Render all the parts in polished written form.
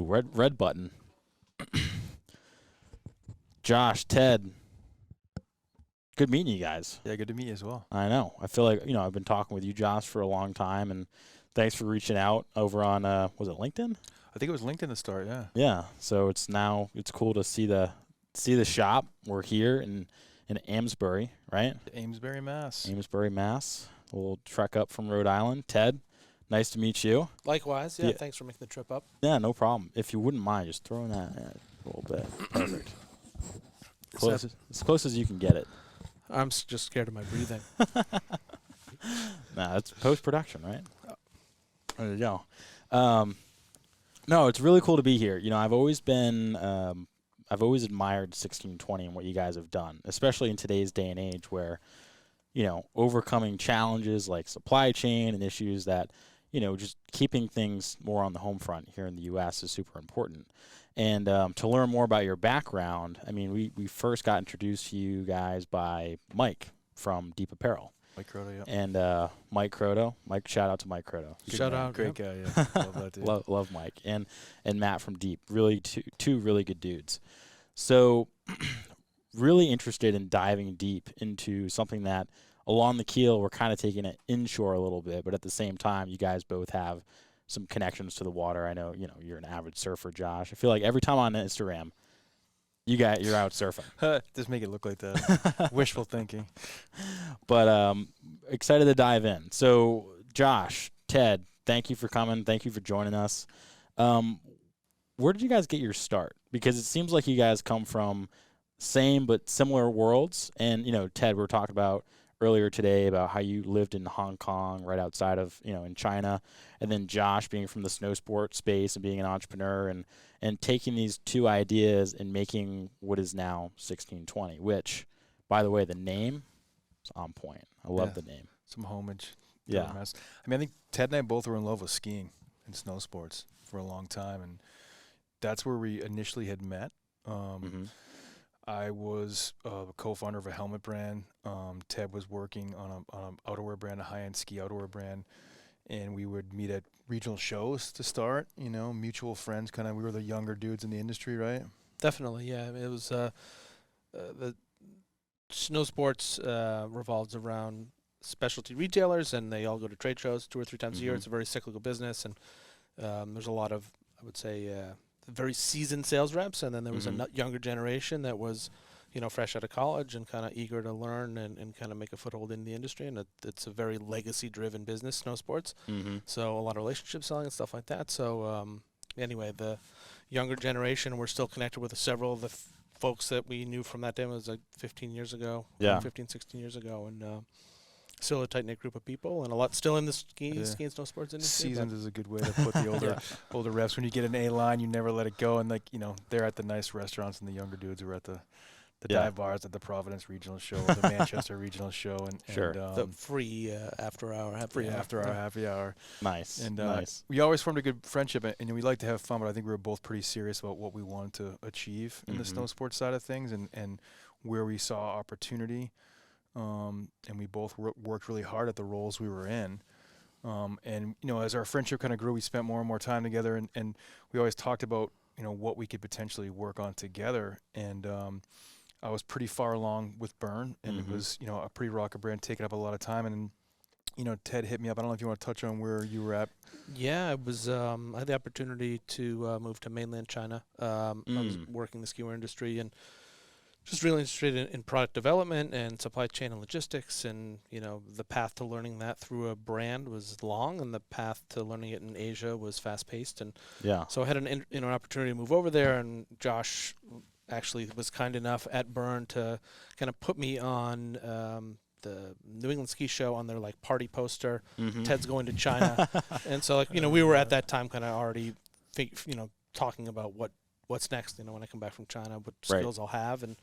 red button. Josh, Ted, good meeting you guys. Yeah, good to meet you as well. I know. I feel like, I've been talking with you, Josh, for a long time, and thanks for reaching out over on, was it LinkedIn? I think it was LinkedIn to start, yeah. Yeah. So it's cool to see the shop. We're here in Amesbury, right? Amesbury, Mass. Amesbury, Mass. A little trek up from Rhode Island. Ted, nice to meet you. Likewise, yeah. Thanks for making the trip up. Yeah, no problem. If you wouldn't mind just throwing that in a little bit. Perfect. As close as you can get it. I'm just scared of my breathing. Nah, it's post-production, right? There you go. No, it's really cool to be here. I've always been, I've always admired 1620 and what you guys have done, especially in today's day and age where, overcoming challenges like supply chain and issues that, just keeping things more on the home front here in the U.S. is super important. And to learn more about your background, I mean, we first got introduced to you guys by Mike from Deep Apparel. Mike Croto, yeah. And Mike Croto. Shout out to Mike Croto. Shout out. Great guy, yeah. Love that dude. Love Mike. And Matt from Deep. Really two really good dudes. So really interested in diving deep into something that Along the Keel, we're kind of taking it inshore a little bit, but at the same time, you guys both have some connections to the water. I know, you're an avid surfer, Josh. I feel like every time on Instagram, you're out surfing. Just make it look like that. Wishful thinking. But excited to dive in. So, Josh, Ted, thank you for coming. Thank you for joining us. Where did you guys get your start? Because it seems like you guys come from same but similar worlds. And, Ted, we were talking about earlier today about how you lived in Hong Kong, right outside of, in China. And then Josh being from the snow sport space and being an entrepreneur and taking these two ideas and making what is now 1620, which, by the way, the name is on point. I love the name. Some homage. Yeah. I think Ted and I both were in love with skiing and snow sports for a long time, and that's where we initially had met. I was a co-founder of a helmet brand. Ted was working on an outerwear brand, a high-end ski outerwear brand, and we would meet at regional shows to start. Mutual friends. Kind of, we were the younger dudes in the industry, right? Definitely, yeah. It was the snow sports revolves around specialty retailers, and they all go to trade shows 2 or 3 times a year. It's a very cyclical business, and there's a lot of, I would say, very seasoned sales reps, and then there was a younger generation that was, fresh out of college and kind of eager to learn and kind of make a foothold in the industry. And it's a very legacy-driven business, snow sports. So a lot of relationship selling and stuff like that. So anyway, the younger generation, we're still connected with several of the folks that we knew from that day. It was like 15 years ago, 15, 16 years ago, and still a tight-knit group of people, and a lot still in the ski and snow sports industry. Seasoned is a good way to put the older reps. When you get an A line, you never let it go, and they're at the nice restaurants, and the younger dudes are at the dive bars at the Providence Regional Show, or the Manchester Regional Show, and the free after-hour happy hour. Nice. And nice. We always formed a good friendship, and we like to have fun, but I think we were both pretty serious about what we wanted to achieve in the snow sports side of things, and where we saw opportunity. And we both worked really hard at the roles we were in. And, as our friendship kind of grew, we spent more and more time together, and we always talked about, what we could potentially work on together. And I was pretty far along with Burn, and it was, a pretty rocket brand taking up a lot of time. And, Ted hit me up. I don't know if you want to touch on where you were at. Yeah, it was, I had the opportunity to move to mainland China. I was working the skiwear industry and just really interested in product development and supply chain and logistics, and the path to learning that through a brand was long, and the path to learning it in Asia was fast-paced, and so I had an opportunity to move over there, and Josh actually was kind enough at Burn to kind of put me on the New England Ski Show on their party poster. Ted's going to China, and so we were at that time kind of already talking about what's next, when I come back from China, what skills I'll have, and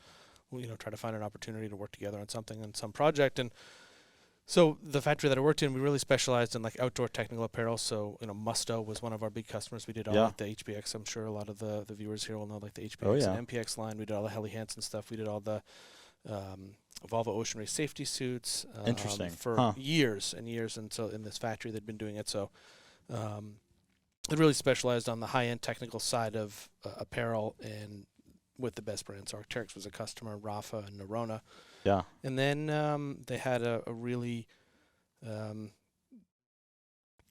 try to find an opportunity to work together on something, on some project. And so the factory that I worked in, we really specialized in outdoor technical apparel. So Musto was one of our big customers. We did all the HBX. I'm sure a lot of the viewers here will know the HBX and MPX line. We did all the Helly Hansen stuff. We did all the Volvo Ocean Race safety suits. Interesting. For years and years. And so in this factory, they'd been doing it. So it really specialized on the high-end technical side of apparel, and with the best brands. Arc'teryx was a customer, Rafa and Nerona. Yeah. And then they had a really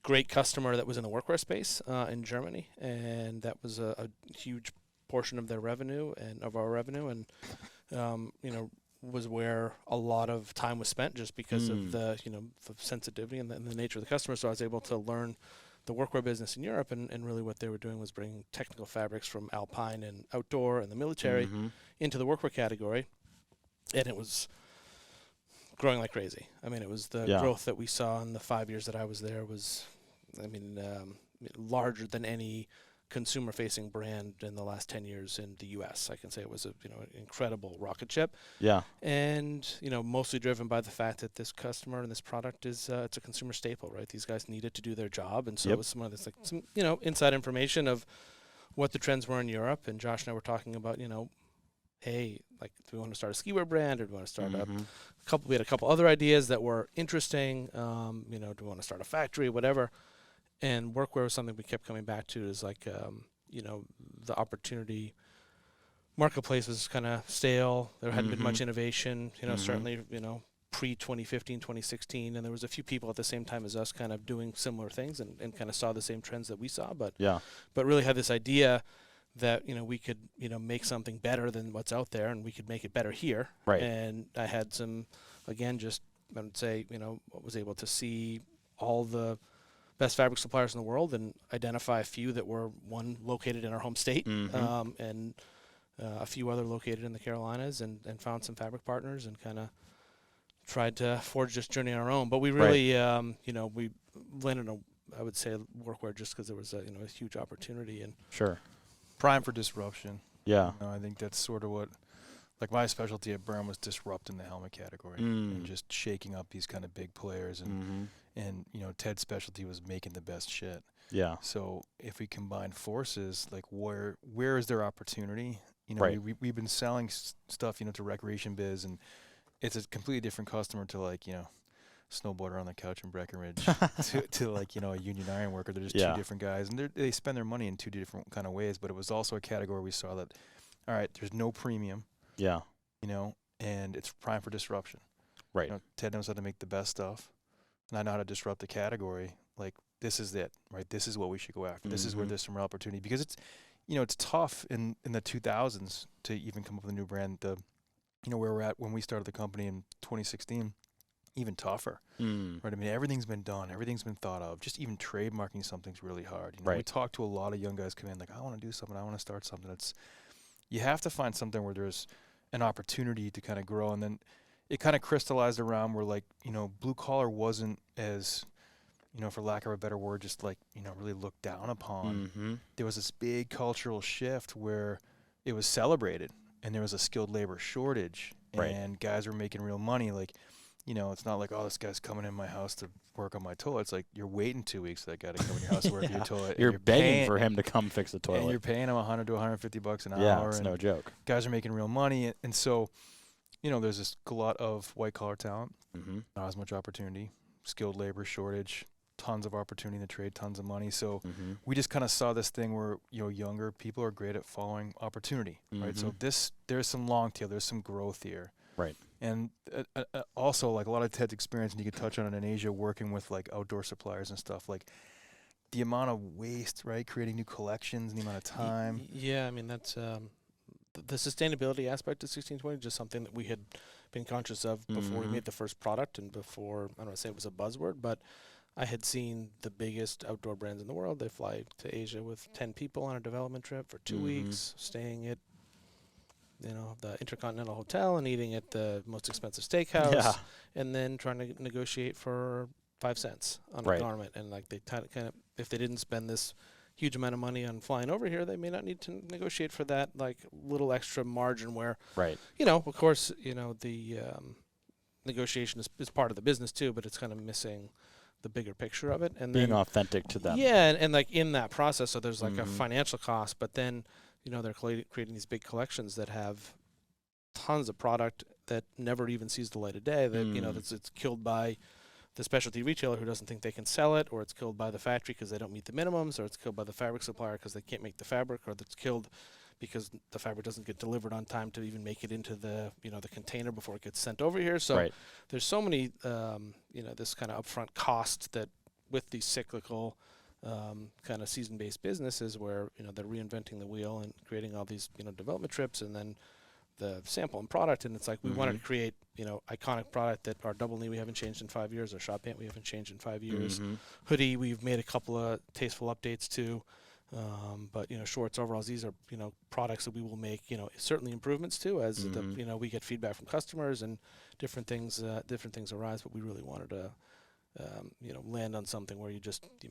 great customer that was in the workwear space in Germany, and that was a huge portion of their revenue and of our revenue, and was where a lot of time was spent just because of the the sensitivity and the nature of the customer. So I was able to learn the workwear business in Europe, and really what they were doing was bringing technical fabrics from alpine and outdoor and the military into the workwear category, and it was growing like crazy. I mean, it was the growth that we saw in the 5 years that I was there was, larger than any consumer-facing brand in the last 10 years in the U.S. I can say it was an incredible rocket ship. Yeah. And mostly driven by the fact that this customer and this product is it's a consumer staple, right? These guys need it to do their job, and so it was some of this some inside information of what the trends were in Europe. And Josh and I were talking about hey, do we want to start a skiwear brand, or do we want to start we had a couple other ideas that were interesting. Do we want to start a factory, whatever. And workwear was something we kept coming back to, is the opportunity. Marketplace was kind of stale. There hadn't been much innovation, certainly, pre-2015, 2016. And there was a few people at the same time as us kind of doing similar things and kind of saw the same trends that we saw. But really had this idea that, we could, make something better than what's out there, and we could make it better here. Right. And I had some, again, just, I would say, was able to see all the best fabric suppliers in the world and identify a few that were, one, located in our home state, and a few other located in the Carolinas, and found some fabric partners and kind of tried to forge this journey on our own. But we really, we landed on, I would say, workwear just because there was a huge opportunity. And prime for disruption. Yeah. I think that's sort of what, my specialty at Byrne was disrupting the helmet category and just shaking up these kind of big players. And Ted's specialty was making the best shit. Yeah. So if we combine forces, where is there opportunity? We've been selling stuff, to recreation biz, and it's a completely different customer to snowboarder on the couch in Breckenridge to a union iron worker. They're just two different guys, and they spend their money in two different kind of ways. But it was also a category we saw that, all right, there's no premium. Yeah. And it's prime for disruption. Right. Ted knows how to make the best stuff, and I know how to disrupt the category. This is it, right? This is what we should go after. This is where there's some real opportunity, because it's, it's tough in the 2000s to even come up with a new brand. Where we're at when we started the company in 2016, even tougher, right? I mean, everything's been done, everything's been thought of. Just even trademarking something's really hard. We talk to a lot of young guys come in I want to do something, I want to start something. You have to find something where there's an opportunity to kind of grow, and then it kind of crystallized around where blue collar wasn't as, for lack of a better word, just really looked down upon. There was this big cultural shift where it was celebrated, and there was a skilled labor shortage, and guys were making real money. It's not oh, this guy's coming in my house to work on my toilet. It's you're waiting 2 weeks for that guy to come in your house to work on your toilet. You're begging for him to come fix the toilet. And you're paying him $100 to $150 an hour. Yeah, it's no joke. Guys are making real money. And so, there's this glut of white-collar talent, not as much opportunity, skilled labor shortage, tons of opportunity in the trade, tons of money. So we just kind of saw this thing where, younger people are great at following opportunity, right? So there's some long tail, there's some growth here. Right. And also, a lot of Ted's experience, and you could touch on it in Asia, working with outdoor suppliers and stuff, the amount of waste, right? Creating new collections and the amount of time. Yeah, I mean, that's the sustainability aspect of 1620, just something that we had been conscious of before we made the first product, and before, I don't want to say it was a buzzword, but I had seen the biggest outdoor brands in the world. They fly to Asia with 10 people on a development trip for 2 weeks, staying at the Intercontinental Hotel and eating at the most expensive steakhouse, and then trying to negotiate for 5 cents on a garment. And they kind of, if they didn't spend this huge amount of money on flying over here, they may not need to negotiate for that little extra margin where, of course, the negotiation is part of the business too, but it's kind of missing the bigger picture of it. And being then, authentic to them. Yeah, and in that process, so there's a financial cost, but then they're creating these big collections that have tons of product that never even sees the light of day. That it's killed by the specialty retailer who doesn't think they can sell it, or it's killed by the factory because they don't meet the minimums, or it's killed by the fabric supplier because they can't make the fabric, or it's killed because the fabric doesn't get delivered on time to even make it into the the container before it gets sent over here. So there's so many this kind of upfront cost that with these cyclical kind of season-based businesses where they're reinventing the wheel and creating all these development trips and then the sample and product, and it's like we wanted to create iconic product that our double knee we haven't changed in 5 years, our shop pant we haven't changed in 5 years, hoodie we've made a couple of tasteful updates to, but shorts, overalls, these are products that we will make certainly improvements to as we get feedback from customers and different things arise, but we really wanted to land on something where you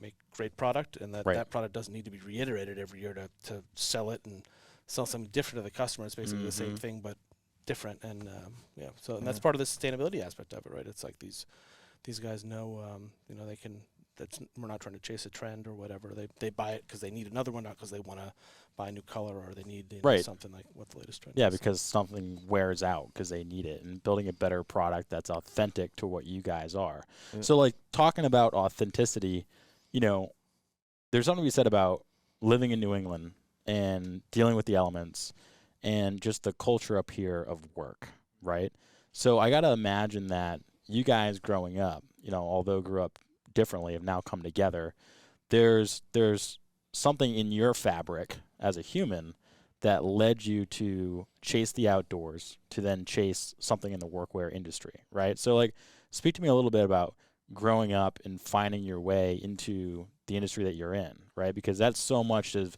make great product, and that product doesn't need to be reiterated every year to sell it and sell something different to the customer. It's basically the same thing but different, and and that's part of the sustainability aspect of it, right? It's like these guys know they can. We're not trying to chase a trend or whatever. They buy it because they need another one, not because they want to buy a new color or they need something like what the latest trend is. Yeah, because something wears out because they need it, and building a better product that's authentic to what you guys are. So, like, talking about authenticity, there's something to be said about living in New England and dealing with the elements and just the culture up here of work, right? So I got to imagine that you guys growing up, although grew up differently, have now come together. There's something in your fabric as a human that led you to chase the outdoors, to then chase something in the workwear industry, right? So, like, speak to me a little bit about growing up and finding your way into the industry that you're in, right? Because that's so much of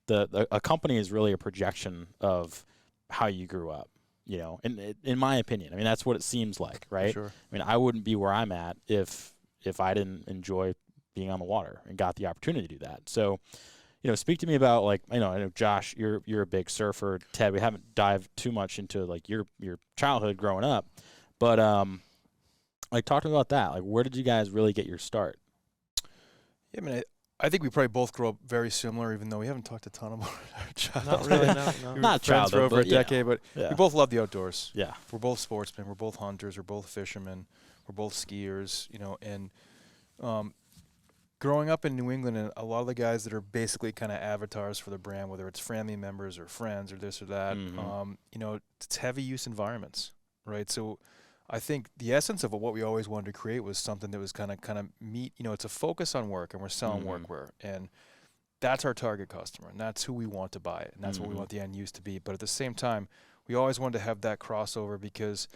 a company is really a projection of how you grew up, in my opinion. I mean, that's what it seems like, right? Sure. I mean, I wouldn't be where I'm at if I didn't enjoy being on the water and got the opportunity to do that. So, speak to me about, like, I know Josh, you're a big surfer. Ted, we haven't dived too much into like your childhood growing up, but like, talk to me about that. Like, where did you guys really get your start? Yeah, I mean, I think we probably both grew up very similar, even though we haven't talked a ton about our childhood. Not really, no. We were Not friends for childhood, over but a decade, but we both love the outdoors. Yeah. We're both sportsmen. We're both hunters. We're both fishermen. We're both skiers, and growing up in New England, and a lot of the guys that are basically kind of avatars for the brand, whether it's family members or friends or this or that, it's heavy use environments, right? So I think the essence of what we always wanted to create was something that was kind of meet, it's a focus on work, and we're selling workwear, and that's our target customer, and that's who we want to buy it, and that's what we want the end use to be. But at the same time, we always wanted to have that crossover because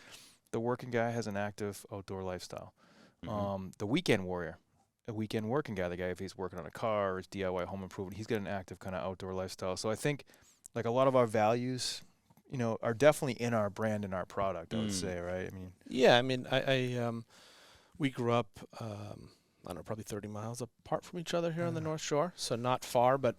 the working guy has an active outdoor lifestyle. The weekend warrior, a weekend working guy, the guy, if he's working on a car or it's DIY home improvement, he's got an active kind of outdoor lifestyle. So I think, like, a lot of our values, are definitely in our brand and our product, I would say, right? I mean, we grew up, I don't know, probably 30 miles apart from each other here on the North Shore, so not far, but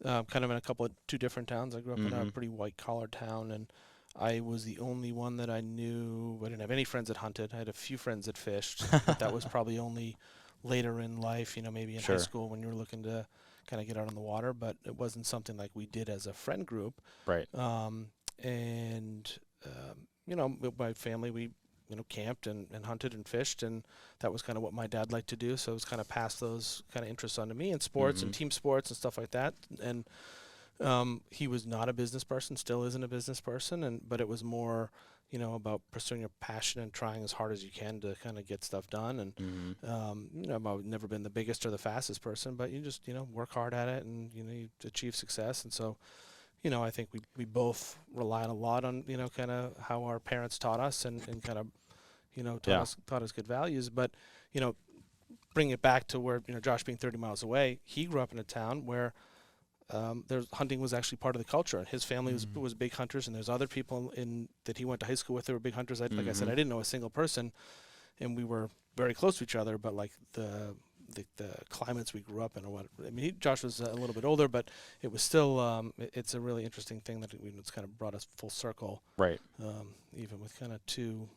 kind of in two different towns. I grew up in a pretty white-collar town, and I was the only one that I knew. I didn't have any friends that hunted. I had a few friends that fished, but that was probably only later in life, maybe in high school when you were looking to kind of get out on the water, but it wasn't something like we did as a friend group. Right. My family, we camped and hunted and fished, and that was kind of what my dad liked to do. So it was kind of passed those kind of interests on to me in sports and team sports and stuff like that. And he was not a business person, still isn't a business person, but it was more, about pursuing your passion and trying as hard as you can to kind of get stuff done. And I've never been the biggest or the fastest person, but you just work hard at it, and you achieve success. And so I think we both relied a lot on kind of how our parents taught us and kind of taught us good values. But bring it back to where Josh being 30 miles away, he grew up in a town where hunting was actually part of the culture, and his family was big hunters, and there's other people that he went to high school with that were big hunters. Like I said, I didn't know a single person, and we were very close to each other, but like the climates we grew up in, or what I mean, Josh was a little bit older, but it was still it's a really interesting thing that it's kind of brought us full circle, right? Even with kind of two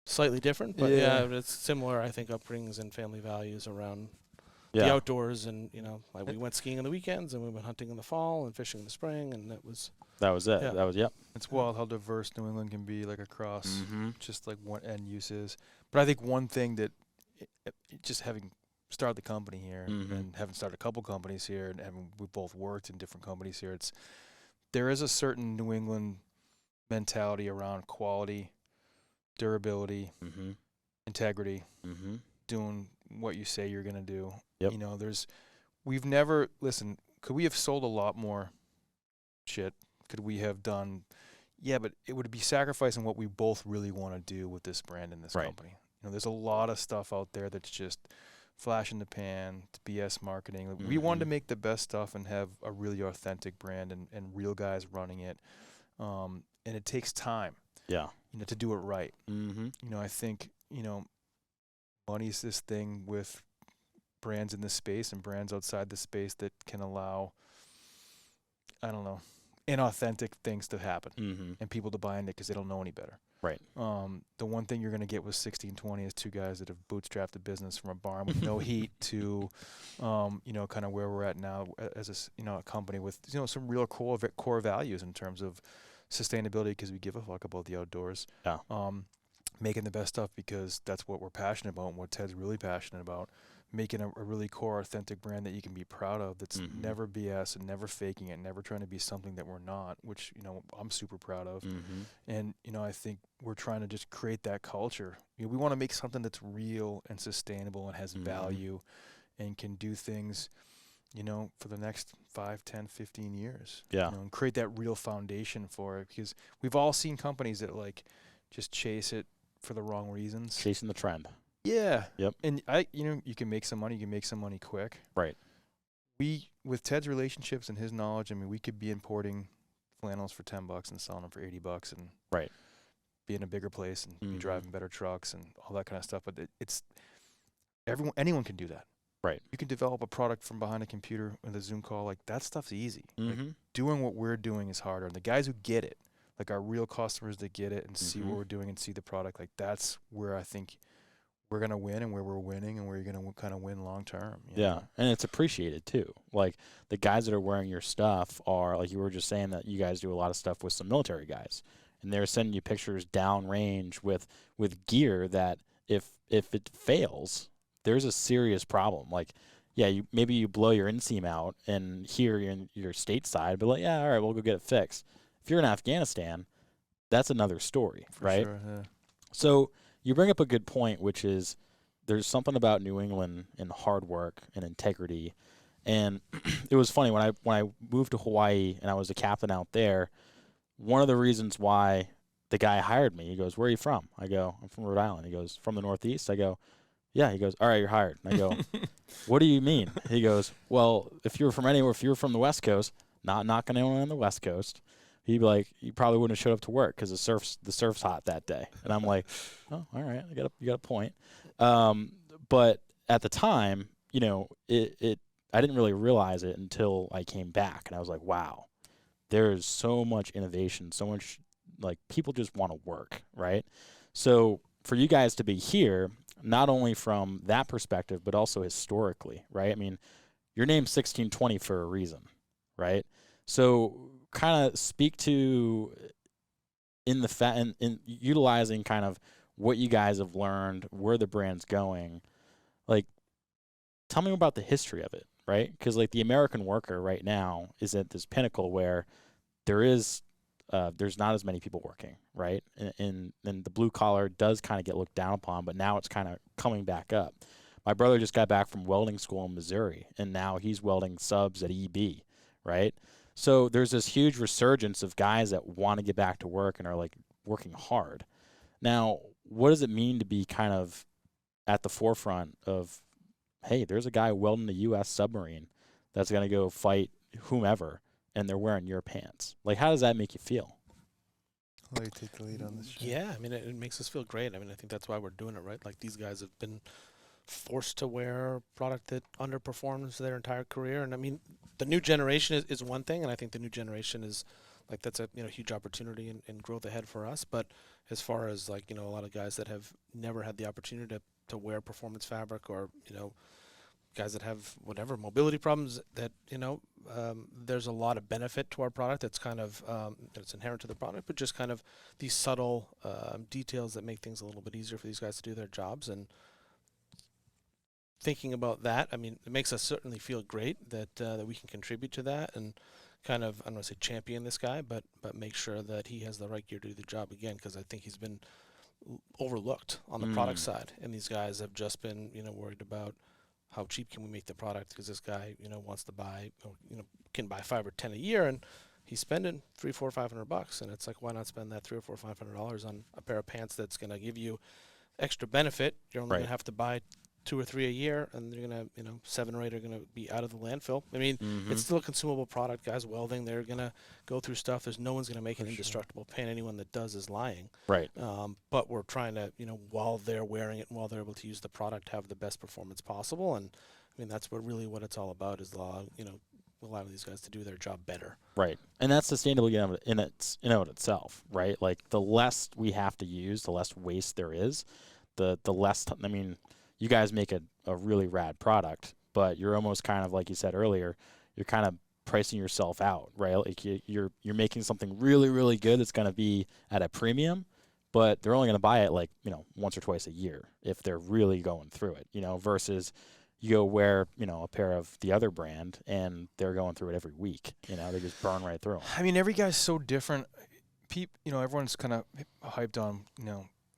slightly different, but it's similar, I think, upbringings and family values around the outdoors, and like we went skiing on the weekends, and we went hunting in the fall and fishing in the spring, and that was it. Yeah. That was It's wild how diverse New England can be, like across just like what end uses. But I think one thing that just having started the company here Mhm. and having started a couple companies here, and we both worked in different companies here, there is a certain New England mentality around quality, durability, Mhm. integrity, Mhm. doing what you say you're going to do. Yep. You know, we've never, listen, could we have sold a lot more shit? Could we have done, yeah, but it would be sacrificing what we both really want to do with this brand and this Right. company. You know, there's a lot of stuff out there that's just flash in the pan, it's BS marketing. Like, we wanted to Mhm. make the best stuff and have a really authentic brand and real guys running it. And it takes time, Yeah. you know, to do it right. Mhm. You know, I think, you know, money's this thing with brands in this space and brands outside the space that can allow, I don't know, inauthentic things to happen Mhm. and people to buy into it because they don't know any better. Right. The one thing you're going to get with 1620 is two guys that have bootstrapped a business from a barn with no heat to, you know, kind of where we're at now as a company with, you know, some real core values in terms of sustainability, because we give a fuck about the outdoors. Yeah. Making the best stuff because that's what we're passionate about and what Ted's really passionate about. Making a really core, authentic brand that you can be proud of, that's Mhm. never BS and never faking it, never trying to be something that we're not, which, you know, I'm super proud of. Mhm. And, you know, I think we're trying to just create that culture. You know, we want to make something that's real and sustainable and has Mhm. value and can do things, you know, for the next 5, 10, 15 years. Yeah. You know, and create that real foundation for it, because we've all seen companies that, like, just chase it for the wrong reasons. Chasing the trend. Yeah. Yep. And you know, you can make some money quick. Right. We, with Ted's relationships and his knowledge, I mean, we could be importing flannels for $10 and selling them for $80 and Right. be in a bigger place and be Mhm. driving better trucks and all that kind of stuff. But anyone can do that. Right. You can develop a product from behind a computer with a Zoom call. Like, that stuff's easy. Like, Mhm. doing what we're doing is harder. And the guys who get it, like our real customers that get it and see Mhm. what we're doing and see the product, like, that's where I think we're going to win and where we're winning and where you're going to kind of win long term. Yeah, and it's appreciated too. Like, the guys that are wearing your stuff are, like you were just saying, that you guys do a lot of stuff with some military guys, and they're sending you pictures downrange with gear that if it fails, there's a serious problem. Like, yeah, maybe you blow your inseam out, and here you're in your stateside, but like, yeah, all right, we'll go get it fixed. If you're in Afghanistan, that's another story, For right? sure, yeah. So you bring up a good point, which is there's something about New England and hard work and integrity. And it was funny when I moved to Hawaii and I was a captain out there. One of the reasons why the guy hired me, he goes, "Where are you from?" I go, "I'm from Rhode Island." He goes, "From the Northeast?" I go, "Yeah." He goes, "All right, you're hired." And I go, "What do you mean?" He goes, "Well, if you were from the West Coast, not knocking anyone on the West Coast, he'd be like, you probably wouldn't have showed up to work because the surf's hot that day." And I'm like, "Oh, all right, you got a point." But at the time, you know, I didn't really realize it until I came back, and I was like, wow, there's so much innovation, so much, like, people just want to work, right? So for you guys to be here, not only from that perspective, but also historically, right? I mean, your name's 1620 for a reason, right? So kind of speak to in utilizing kind of what you guys have learned, where the brand's going. Like, tell me about the history of it, right? Because, like, the American worker right now is at this pinnacle where there's not as many people working, right? And the blue collar does kind of get looked down upon, but now it's kind of coming back up. My brother just got back from welding school in Missouri, and now he's welding subs at EB, right? So there's this huge resurgence of guys that want to get back to work and are, like, working hard. Now, what does it mean to be kind of at the forefront of, hey, there's a guy welding a U.S. submarine that's going to go fight whomever, and they're wearing your pants? Like, how does that make you feel? I'll let you take the lead on this. Yeah, I mean, it makes us feel great. I mean, I think that's why we're doing it, right? Like, these guys have been forced to wear product that underperforms their entire career. And I mean, the new generation is one thing, and I think the new generation is, like, that's a huge opportunity and growth ahead for us. But as far as, like, a lot of guys that have never had the opportunity to wear performance fabric, or guys that have whatever mobility problems, that there's a lot of benefit to our product that's kind of that's inherent to the product, but just kind of these subtle details that make things a little bit easier for these guys to do their jobs. And thinking about that. I mean, it makes us certainly feel great that that we can contribute to that and kind of, I don't want to say champion this guy, but make sure that he has the right gear to do the job again, because I think he's been overlooked on the product side, and these guys have just been, worried about how cheap can we make the product, because this guy, wants to buy, or, can buy 5 or 10 a year, and he's spending $300, $400, $500, and it's like, why not spend that $300 or $500 on a pair of pants that's going to give you extra benefit? You're only going to have to buy 2 or 3 a year, and you're going to, 7 or 8 are going to be out of the landfill. I mean, it's still a consumable product. Guys welding, they're going to go through stuff. There's no one's going to make an indestructible paint. Anyone that does is lying. Right. But we're trying to, while they're wearing it and while they're able to use the product, have the best performance possible. And I mean, that's what it's all about, is allowing these guys to do their job better. Right. And that's sustainable in itself, right? Like, the less we have to use, the less waste there is, the less, I mean, you guys make a really rad product, but you're almost kind of, like you said earlier, you're kind of pricing yourself out, right? Like, you're making something really, really good that's going to be at a premium, but they're only going to buy it like, once or twice a year if they're really going through it, versus you go wear, a pair of the other brand and they're going through it every week. They just burn right through them. I mean, every guy's so different. Everyone's kind of hyped on,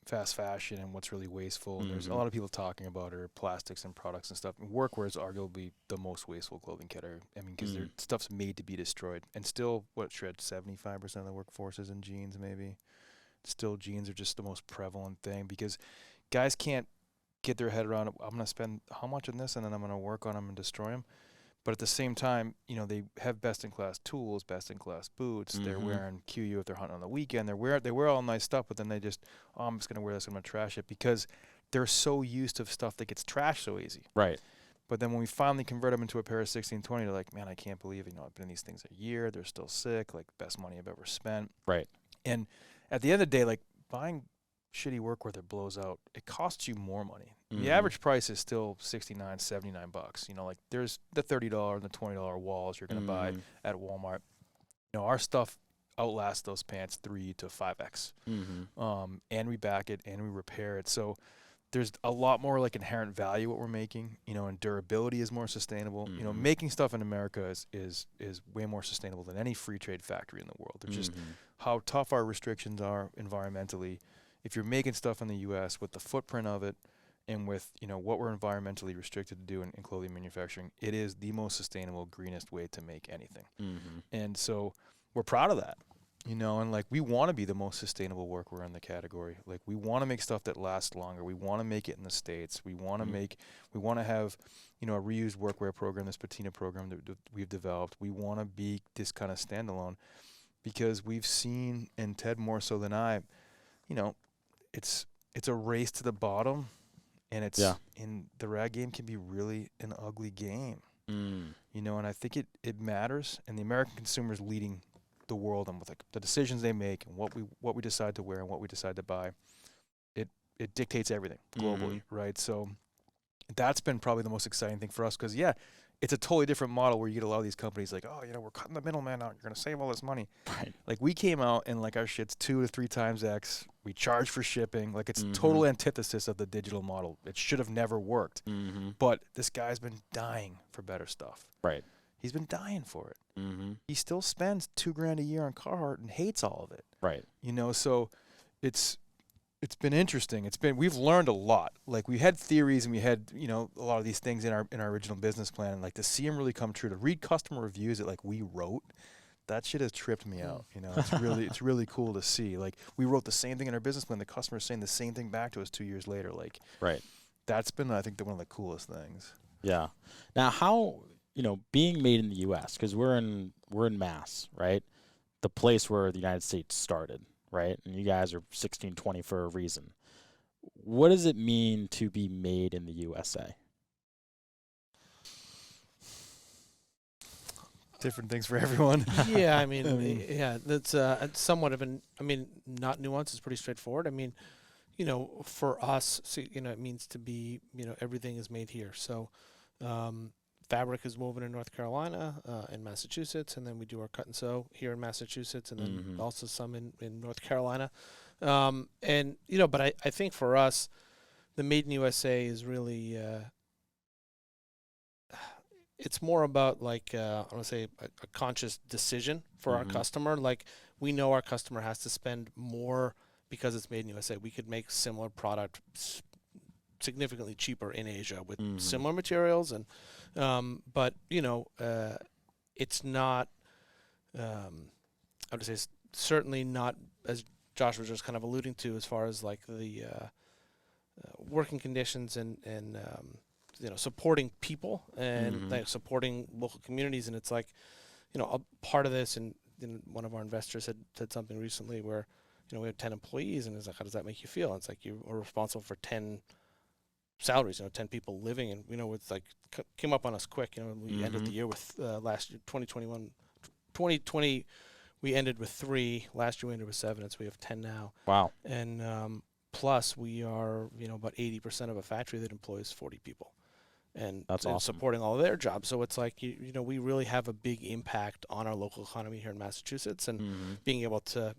fast fashion and what's really wasteful. And there's a lot of people talking about it, plastics and products and stuff. And workwear is arguably the most wasteful clothing category. I mean, because their stuff's made to be destroyed. And still, shreds 75% of the workforce is in jeans, maybe. Still, jeans are just the most prevalent thing, because guys can't get their head around, I'm going to spend how much on this, and then I'm going to work on them and destroy them. But at the same time, they have best-in-class tools, best-in-class boots. They're wearing QU if they're hunting on the weekend. They wear all nice stuff, but then they just, I'm just going to wear this, I'm going to trash it, because they're so used to stuff that gets trashed so easy. Right. But then when we finally convert them into a pair of 1620, they're like, man, I can't believe, I've been in these things a year. They're still sick, like, best money I've ever spent. Right. And at the end of the day, like, buying shitty workwear that blows out, it costs you more money. The average price is still $69, $79. Like, there's the $30 and the $20 walls you're going to buy at Walmart. Our stuff outlasts those pants 3 to 5x. And we back it and we repair it. So there's a lot more like inherent value what we're making, and durability is more sustainable. Making stuff in America is way more sustainable than any free trade factory in the world. It's just how tough our restrictions are environmentally. If you're making stuff in the U.S. with the footprint of it, and with, what we're environmentally restricted to do in clothing manufacturing, it is the most sustainable, greenest way to make anything. And so we're proud of that, and like, we want to be the most sustainable workwear in the category. Like, we want to make stuff that lasts longer. We want to make it in the States. We want to have, a reused workwear program, this patina program that we've developed. We want to be this kind of standalone, because we've seen, and Ted more so than I, it's a race to the bottom. And it's in the rag game can be really an ugly game, and I think it matters. And the American consumer is leading the world on with the decisions they make and what we decide to wear and what we decide to buy. It dictates everything globally, right? So that's been probably the most exciting thing for us, because it's a totally different model where you get a lot of these companies like, oh, we're cutting the middleman out. You're going to save all this money. Right. Like, we came out and, like, our shit's 2 to 3 times X. We charge for shipping. Like, it's total antithesis of the digital model. It should have never worked. But this guy's been dying for better stuff. Right. He's been dying for it. He still spends $2,000 a year on Carhartt and hates all of it. Right. So it's been interesting. We've learned a lot. Like, we had theories and we had, a lot of these things in our original business plan, and like, to see them really come true, to read customer reviews that, like, we wrote, that shit has tripped me out. It's really cool to see. Like, we wrote the same thing in our business plan. The customer's saying the same thing back to us 2 years later. Like, right. That's been, I think, one of the coolest things. Yeah. Now, how, being made in the U.S., because we're in Mass, right? The place where the United States started. Right? And you guys are 1620 for a reason. What does it mean to be made in the USA? Different things for everyone. Yeah, I mean, that's somewhat of not nuanced. It's pretty straightforward. I mean, for us, it means to be, everything is made here. So, fabric is woven in North Carolina, in Massachusetts, and then we do our cut and sew here in Massachusetts, and then also some in North Carolina. But I think for us, the Made in USA is really it's more about like I want to say a conscious decision for our customer. Like we know our customer has to spend more because it's made in USA. We could make similar product significantly cheaper in Asia with similar materials, and but it's not. I would say it's certainly not, as Josh was just kind of alluding to, as far as like the working conditions and supporting people and like supporting local communities. And it's like, a part of this, and one of our investors had said something recently where, we have 10 employees, and it's like, how does that make you feel? And it's like, you are responsible for 10 salaries, 10 people living, and it's like came up on us quick. We ended the year with last year, 2020, we ended with 3. Last year we ended with 7, and so we have 10 now. Wow. And plus we are, about 80% of a factory that employs 40 people. And that's awesome. Supporting all of their jobs. So it's like, we really have a big impact on our local economy here in Massachusetts, and being able to,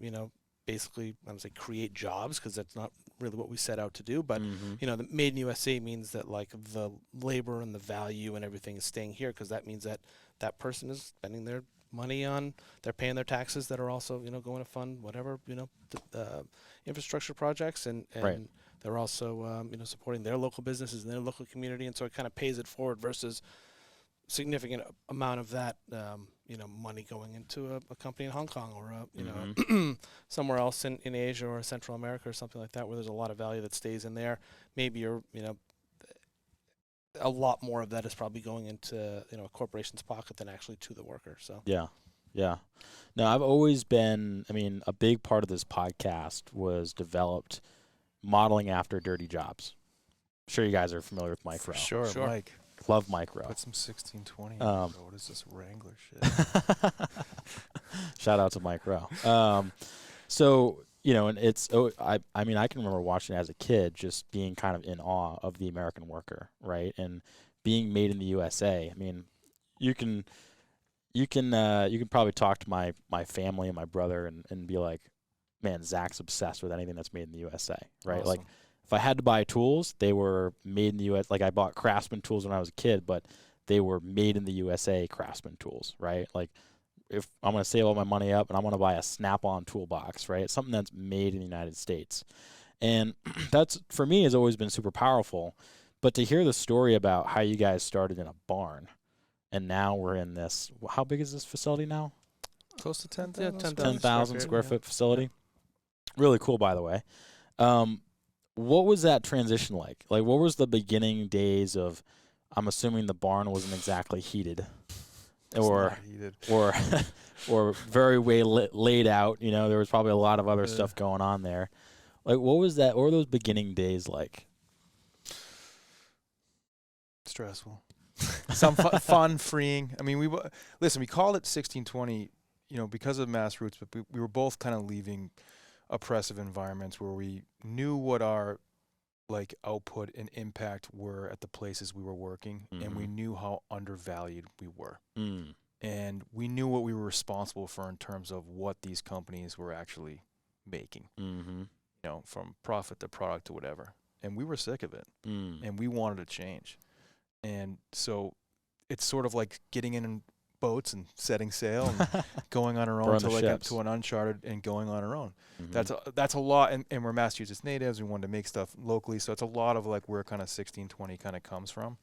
basically, I would say, create jobs, because that's not really what we set out to do. But, the Made in USA means that, like, the labor and the value and everything is staying here, because that means that that person is spending their money on, they're paying their taxes that are also, going to fund whatever, infrastructure projects, and right. They're also, supporting their local businesses and their local community, and so it kind of pays it forward versus significant amount of that, money going into a company in Hong Kong or, somewhere else in Asia or Central America or something like that, where there's a lot of value that stays in there. Maybe you're, a lot more of that is probably going into, a corporation's pocket than actually to the worker. So yeah. No, I've always been, a big part of this podcast was developed modeling after dirty jobs. I'm sure you guys are familiar with Mike Rowe. Sure, Mike. Love Mike Rowe. Put some 1620 what is this Wrangler shit? Shout out to Mike Rowe. So, and it's, I can remember watching it as a kid, just being kind of in awe of the American worker, right? And being made in the USA. You can probably talk to my family and my brother and be like, man, Zach's obsessed with anything that's made in the USA, right? Awesome. Like, if I had to buy tools, they were made in the U.S. Like, I bought Craftsman tools when I was a kid, but they were made in the USA Craftsman tools, right? Like, if I'm going to save all my money up and I'm going to buy a Snap-on toolbox, right? It's something that's made in the United States. And that's, for me, has always been super powerful. But to hear the story about how you guys started in a barn, and now we're in this, how big is this facility now? Close to 10,000? 10,000 square foot facility. Yeah. Really cool, by the way. What was that transition like? Like, what was the beginning days of, I'm assuming the barn wasn't exactly heated. Or very way laid out. There was probably a lot of other stuff going on there. Like, what was that? What were those beginning days like? Stressful. Some fun, freeing. We called it 1620, because of Mass Roots, but we were both kind of leaving oppressive environments where we knew what our output and impact were at the places we were working, and we knew how undervalued we were. And we knew what we were responsible for in terms of what these companies were actually making, from profit to product to whatever. And we were sick of it, and we wanted to change. And so it's sort of like getting in boats and setting sail and going on our own to an uncharted and going on our own. That's a lot, and we're Massachusetts natives. We wanted to make stuff locally, so it's a lot of where kind of 1620 kind of comes from.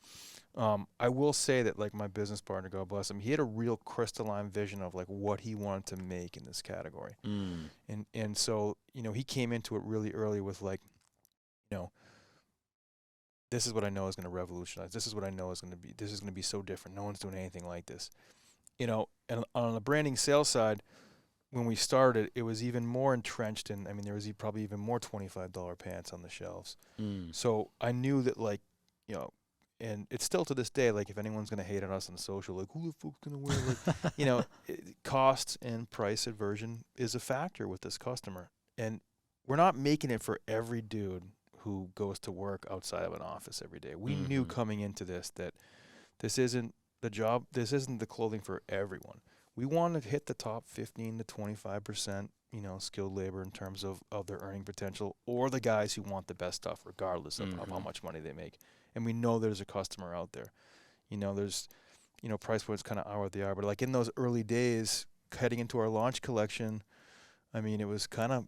I will say that my business partner, God bless him, he had a real crystalline vision of what he wanted to make in this category, and so he came into it really early with this is what I know is going to revolutionize. This is what I know is going to be. This is going to be so different. No one's doing anything like this. And on the branding sales side, when we started, it was even more entrenched in, there was probably even more $25 pants on the shelves. So I knew that and it's still to this day, if anyone's going to hate on us on social, who the fuck's going to wear, cost and price aversion is a factor with this customer. And we're not making it for every dude who goes to work outside of an office every day. We knew coming into this that this isn't the job, this isn't the clothing for everyone. We want to hit the top 15 to 25%, skilled labor in terms of their earning potential, or the guys who want the best stuff regardless of how much money they make. And we know there's a customer out there. There's, price points kind of are what they are. But like in those early days, heading into our launch collection, I mean, it was kind of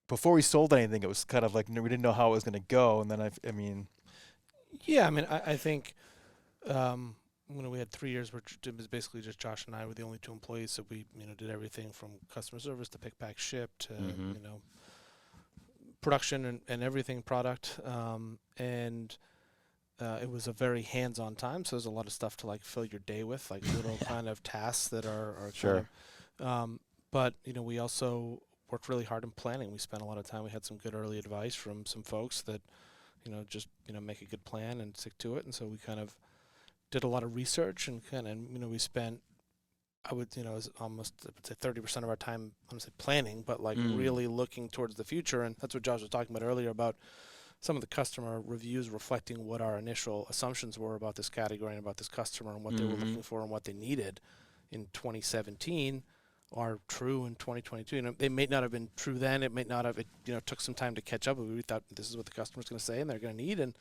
before we sold anything, it was kind of like we didn't know how it was going to go. And then Yeah, I mean, I think we had 3 years where it was basically just Josh and I were the only 2 employees, so we did everything from customer service to pick, pack, ship to production and everything product. And it was a very hands-on time, so there's a lot of stuff to like fill your day with, like little kind of tasks that are Sure. kind of, but we also worked really hard in planning. We spent a lot of time. We had some good early advice from some folks that just make a good plan and stick to it. And so we kind of did a lot of research and we spent, I would it was almost, I would say 30% of our time, I would say planning, but like really looking towards the future. And that's what Josh was talking about earlier about some of the customer reviews reflecting what our initial assumptions were about this category and about this customer and what they were looking for and what they needed in 2017 are true in 2022. They may not have been true then. It may not have. It took some time to catch up. But we thought this is what the customer's going to say and they're going to need. And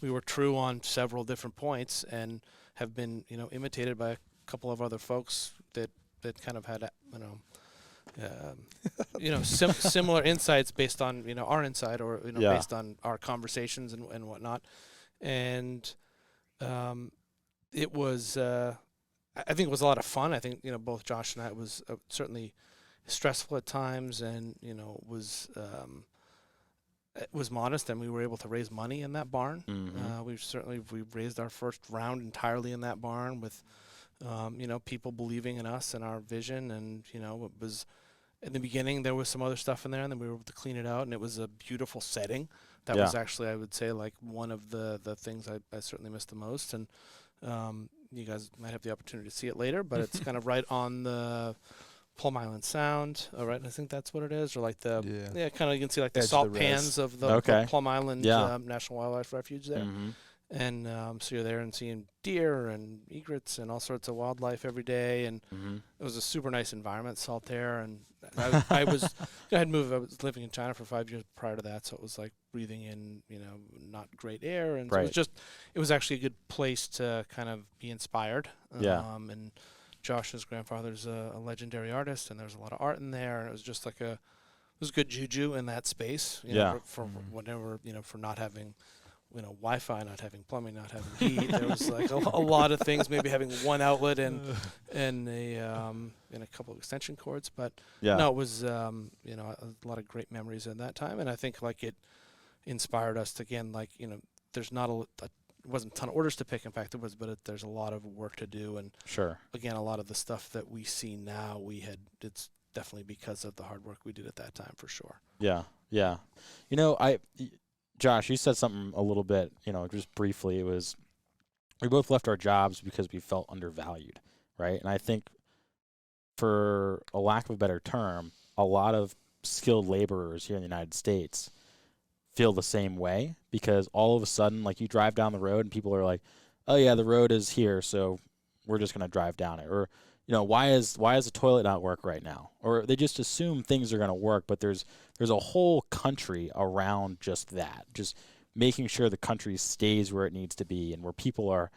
we were true on several different points and have been imitated by a couple of other folks that kind of had similar insights based on our insight or based on our conversations and whatnot. And it was. I think it was a lot of fun. I think both Josh and I, it was certainly stressful at times, and it was modest, and we were able to raise money in that barn. We raised our first round entirely in that barn with people believing in us and our vision, and it was in the beginning there was some other stuff in there, and then we were able to clean it out, and it was a beautiful setting. That was actually, I would say, like one of the things I certainly missed the most, and you guys might have the opportunity to see it later, but it's kind of right on the Plum Island Sound, right? I think that's what it is, or like the kind of you can see like the salt pans of the Plum Island National Wildlife Refuge there, and so you're there and seeing deer and egrets and all sorts of wildlife every day, and it was a super nice environment, salt air, and I was I was living in China for 5 years prior to that, so it was like breathing in not great air, and so it was actually a good place to kind of be inspired. And Josh's grandfather's a legendary artist, and there's a lot of art in there, and it was just like it was good juju in that space. For whatever for not having Wi-Fi, not having plumbing, not having heat. There was like a lot of things, maybe having one outlet and a couple of extension cords. But no, it was a lot of great memories in that time, and I think like it inspired us to, again, like there's not it wasn't a ton of orders to pick. In fact, it was, but there's a lot of work to do, and again, a lot of the stuff that we see now, it's definitely because of the hard work we did at that time, for sure. Yeah. Josh, you said something a little bit, just briefly. It was we both left our jobs because we felt undervalued, right? And I think, for a lack of a better term, a lot of skilled laborers here in the United States feel the same way, because all of a sudden, like, you drive down the road and people are like, oh, yeah, the road is here, so we're just going to drive down it. Or, why is the toilet not work right now? Or they just assume things are going to work, but there's a whole country around just that, just making sure the country stays where it needs to be and where people are,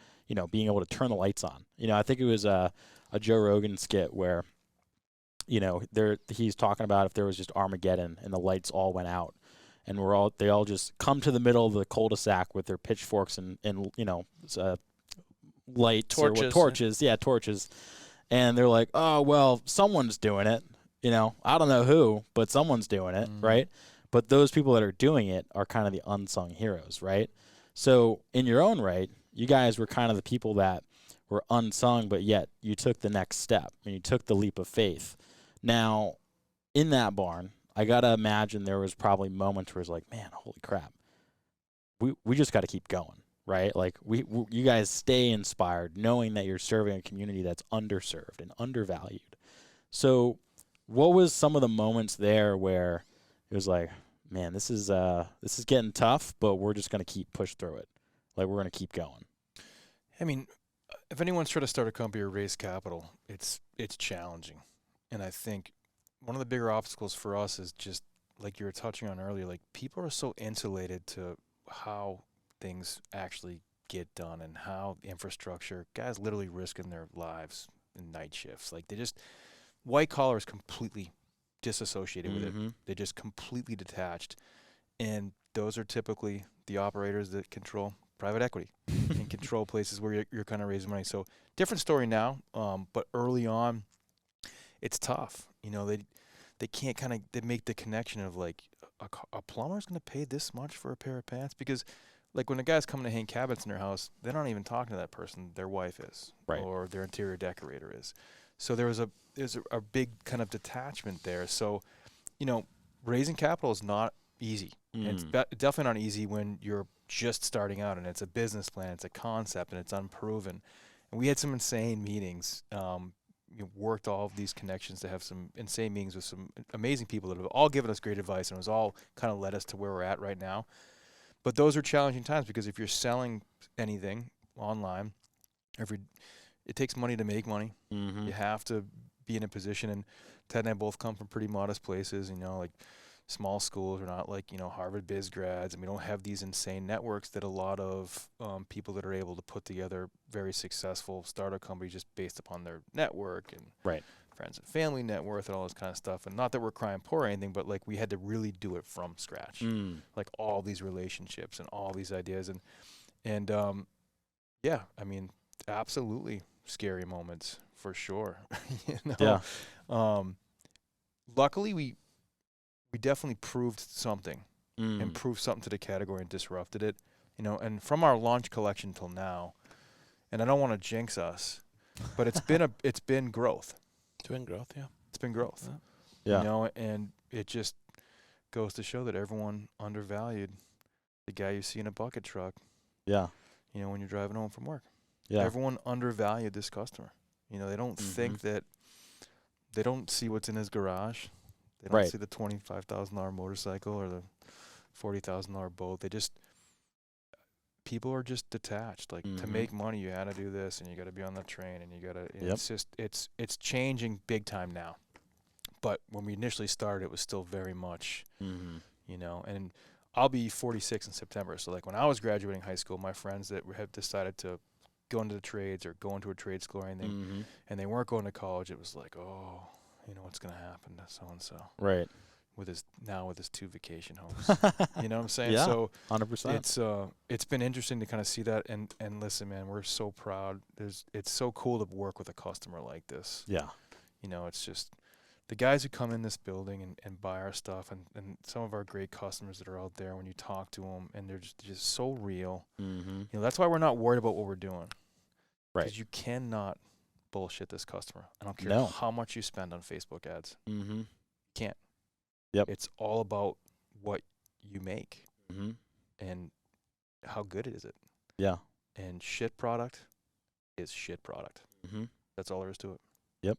being able to turn the lights on. I think it was a Joe Rogan skit where, he's talking about if there was just Armageddon and the lights all went out, and they all just come to the middle of the cul-de-sac with their pitchforks and lights, torches. And they're like, oh, well, someone's doing it. I don't know who, but someone's doing it, right? But those people that are doing it are kind of the unsung heroes, right? So in your own right, you guys were kind of the people that were unsung, but yet you took the next step and you took the leap of faith. Now, in that barn, I got to imagine there was probably moments where it's like, man, holy crap, we just got to keep going. Right? Like, you guys stay inspired knowing that you're serving a community that's underserved and undervalued. So what was some of the moments there where it was like, man, this is getting tough, but we're just going to keep push through it. Like, we're going to keep going. I mean, if anyone's trying to start a company or raise capital, it's challenging. And I think one of the bigger obstacles for us is just, like you were touching on earlier, like, people are so insulated to how things actually get done and how the infrastructure, guys literally risking their lives in night shifts. Like they just, white collar is completely disassociated with it. They're just completely detached. And those are typically the operators that control private equity and control places where you're kind of raising money. So different story now, but early on, it's tough. You know, they can't they make the connection of like a plumber's going to pay this much for a pair of pants, because like when a guy's coming to hang cabinets in their house, they're not even talking to that person. Their wife is, right, or their interior decorator is. So there's a big kind of detachment there. So, you know, raising capital is not easy. And it's definitely not easy when you're just starting out and it's a business plan, it's a concept, and it's unproven. And we had some insane meetings. Worked all of these connections to have some insane meetings with some amazing people that have all given us great advice, and it was all kind of led us to where we're at right now. But those are challenging times, because if you're selling anything online, it takes money to make money. You have to be in a position, and Ted and I both come from pretty modest places, you know, like small schools. We're not like, you know, Harvard biz grads, and we don't have these insane networks that a lot of people that are able to put together very successful startup companies just based upon their network and friends and family net worth and all this kind of stuff. And not that we're crying poor or anything, but like we had to really do it from scratch, like all these relationships and all these ideas. And yeah, I mean, absolutely scary moments for sure. You know? Yeah. Luckily, we definitely proved something and proved something to the category and disrupted it, you know. And from our launch collection till now, and I don't want to jinx us, but it's been growth. It's been growth, yeah. It's been growth. Yeah. You know, and it just goes to show that everyone undervalued the guy you see in a bucket truck. Yeah. You know, when you're driving home from work. Yeah. Everyone undervalued this customer. You know, they don't think that, they don't see what's in his garage. They don't see the $25,000 motorcycle or the $40,000 boat. People are just detached. Like to make money, you got to do this, and you got to be on the train, and you got to. It's just it's changing big time now. But when we initially started, it was still very much, you know. And I'll be 46 in September. So like when I was graduating high school, my friends that have decided to go into the trades or go into a trade school or anything, and they weren't going to college, it was like, oh, you know, what's going to happen to so-and-so. Right. With his 2 vacation homes. You know what I'm saying? Yeah, so 100%. It's been interesting to kind of see that, and listen, man, we're so proud. It's so cool to work with a customer like this. Yeah. You know, it's just the guys who come in this building and buy our stuff, and some of our great customers that are out there, when you talk to them, and they're just so real. You know, that's why we're not worried about what we're doing. Right. Because you cannot bullshit this customer. I don't care how much you spend on Facebook ads. You can't. Yep. It's all about what you make and how good is it. Yeah. And shit product is shit product. That's all there is to it. Yep.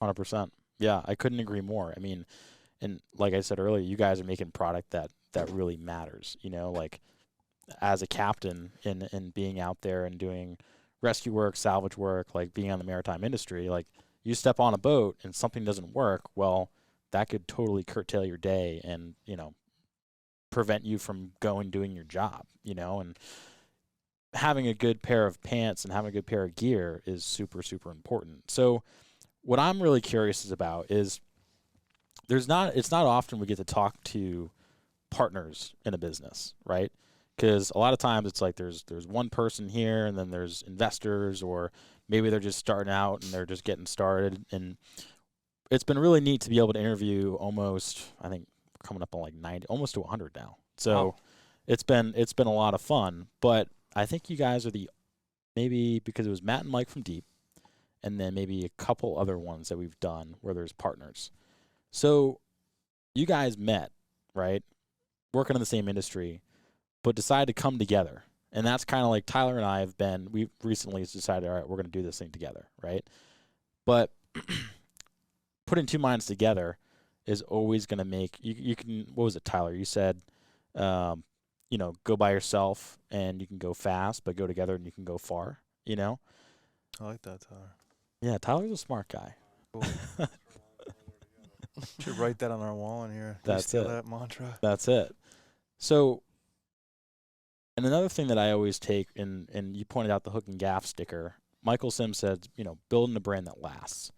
100%. Yeah, I couldn't agree more. I mean, and like I said earlier, you guys are making product that really matters. You know, like as a captain and being out there and doing rescue work, salvage work, like being on the maritime industry, like you step on a boat and something doesn't work, well, that could totally curtail your day and, you know, prevent you from doing your job, you know. And having a good pair of pants and having a good pair of gear is super, super important. So what I'm really curious about is it's not often we get to talk to partners in a business, right? Because a lot of times it's like there's one person here, and then there's investors, or maybe they're just starting out and they're just getting started. And it's been really neat to be able to interview almost, I think, coming up on like 90, almost to 100 now. So it's been a lot of fun. But I think you guys are maybe because it was Matt and Mike from Deep, and then maybe a couple other ones that we've done where there's partners. So you guys met, right? Working in the same industry, but decided to come together. And that's kind of like Tyler and I we've recently decided, all right, we're going to do this thing together, right? But putting two minds together is always going to make, you can, what was it, Tyler? You said, you know, go by yourself and you can go fast, but go together and you can go far, you know? I like that, Tyler. Yeah, Tyler's a smart guy. Cool. Should write that on our wall in here. That's steal it. that mantra. That's it. So, And another thing that I always take, and you pointed out the hook and gaff sticker. Michael Sims said, building a brand that lasts.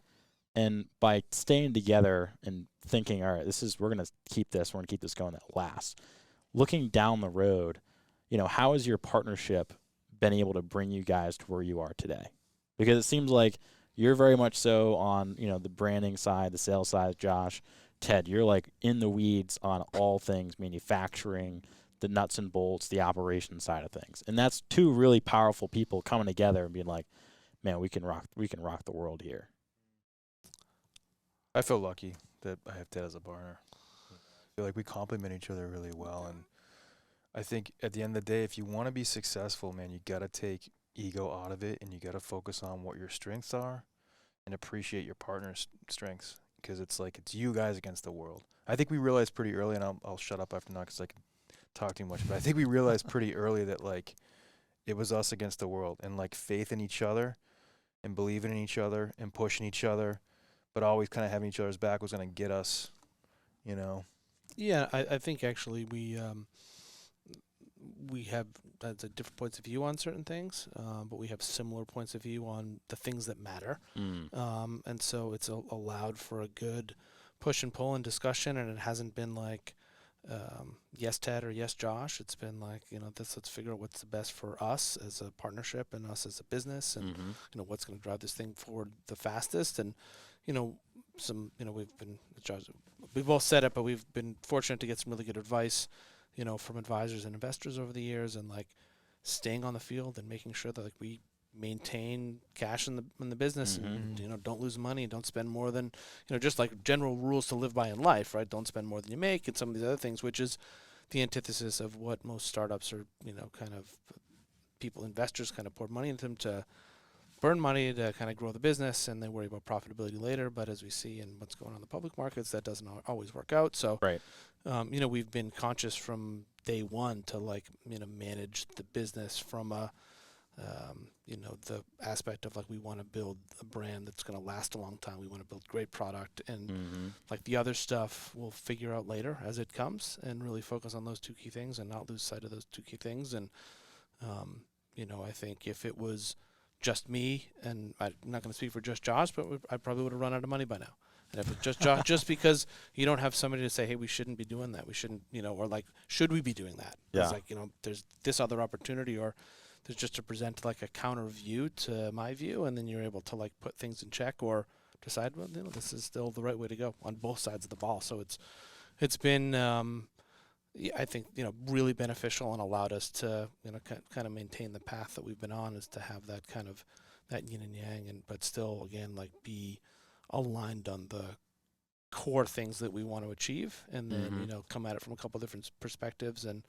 And by staying together and thinking, all right, we're going to keep this going that lasts. Looking down the road, how has your partnership been able to bring you guys to where you are today? Because it seems like you're very much so on, the branding side, the sales side, Josh. Ted, you're like in the weeds on all things manufacturing, the nuts and bolts, the operation side of things. And that's two really powerful people coming together and being like, man, we can rock the world here. I feel lucky that I have Ted as a partner. I feel like we complement each other really well. And I think at the end of the day, if you want to be successful, man, you got to take ego out of it and you got to focus on what your strengths are and appreciate your partner's strengths, because it's you guys against the world. I think we realized pretty early, and I'll shut up after now because I can talk too much, but I think we realized pretty early that it was us against the world, and faith in each other and believing in each other and pushing each other, but always kind of having each other's back was going to get us, Yeah, I think actually we have different points of view on certain things, but we have similar points of view on the things that matter. And so it's allowed for a good push and pull and discussion, and it hasn't been yes Ted or yes Josh. It's been let's figure out what's the best for us as a partnership and us as a business, and what's going to drive this thing forward the fastest. And we've both said it, but we've been fortunate to get some really good advice from advisors and investors over the years, and staying on the field and making sure that we maintain cash in the business, and don't lose money, don't spend more than just general rules to live by in life, right? Don't spend more than you make, and some of these other things, which is the antithesis of what most startups are, investors kind of pour money into them to burn money to kind of grow the business, and they worry about profitability later. But as we see in what's going on in the public markets, that doesn't always work out. So, right. We've been conscious from day one to manage the business from a, the aspect of we want to build a brand that's going to last a long time. We want to build great product, and the other stuff we'll figure out later as it comes, and really focus on those two key things and not lose sight of those two key things. And, I think if it was just me, and I'm not going to speak for just Josh, but I probably would have run out of money by now. And if it's just Josh, just because you don't have somebody to say, hey, we shouldn't be doing that. We shouldn't, or should we be doing that? Yeah. It's there's this other opportunity, or there's just to present a counter view to my view, and then you're able to put things in check or decide, well, this is still the right way to go on both sides of the ball. So it's been, I think, really beneficial, and allowed us to, kind of maintain the path that we've been on, is to have that kind of that yin and yang, but still, again, be aligned on the core things that we want to achieve, and then, come at it from a couple different perspectives, and,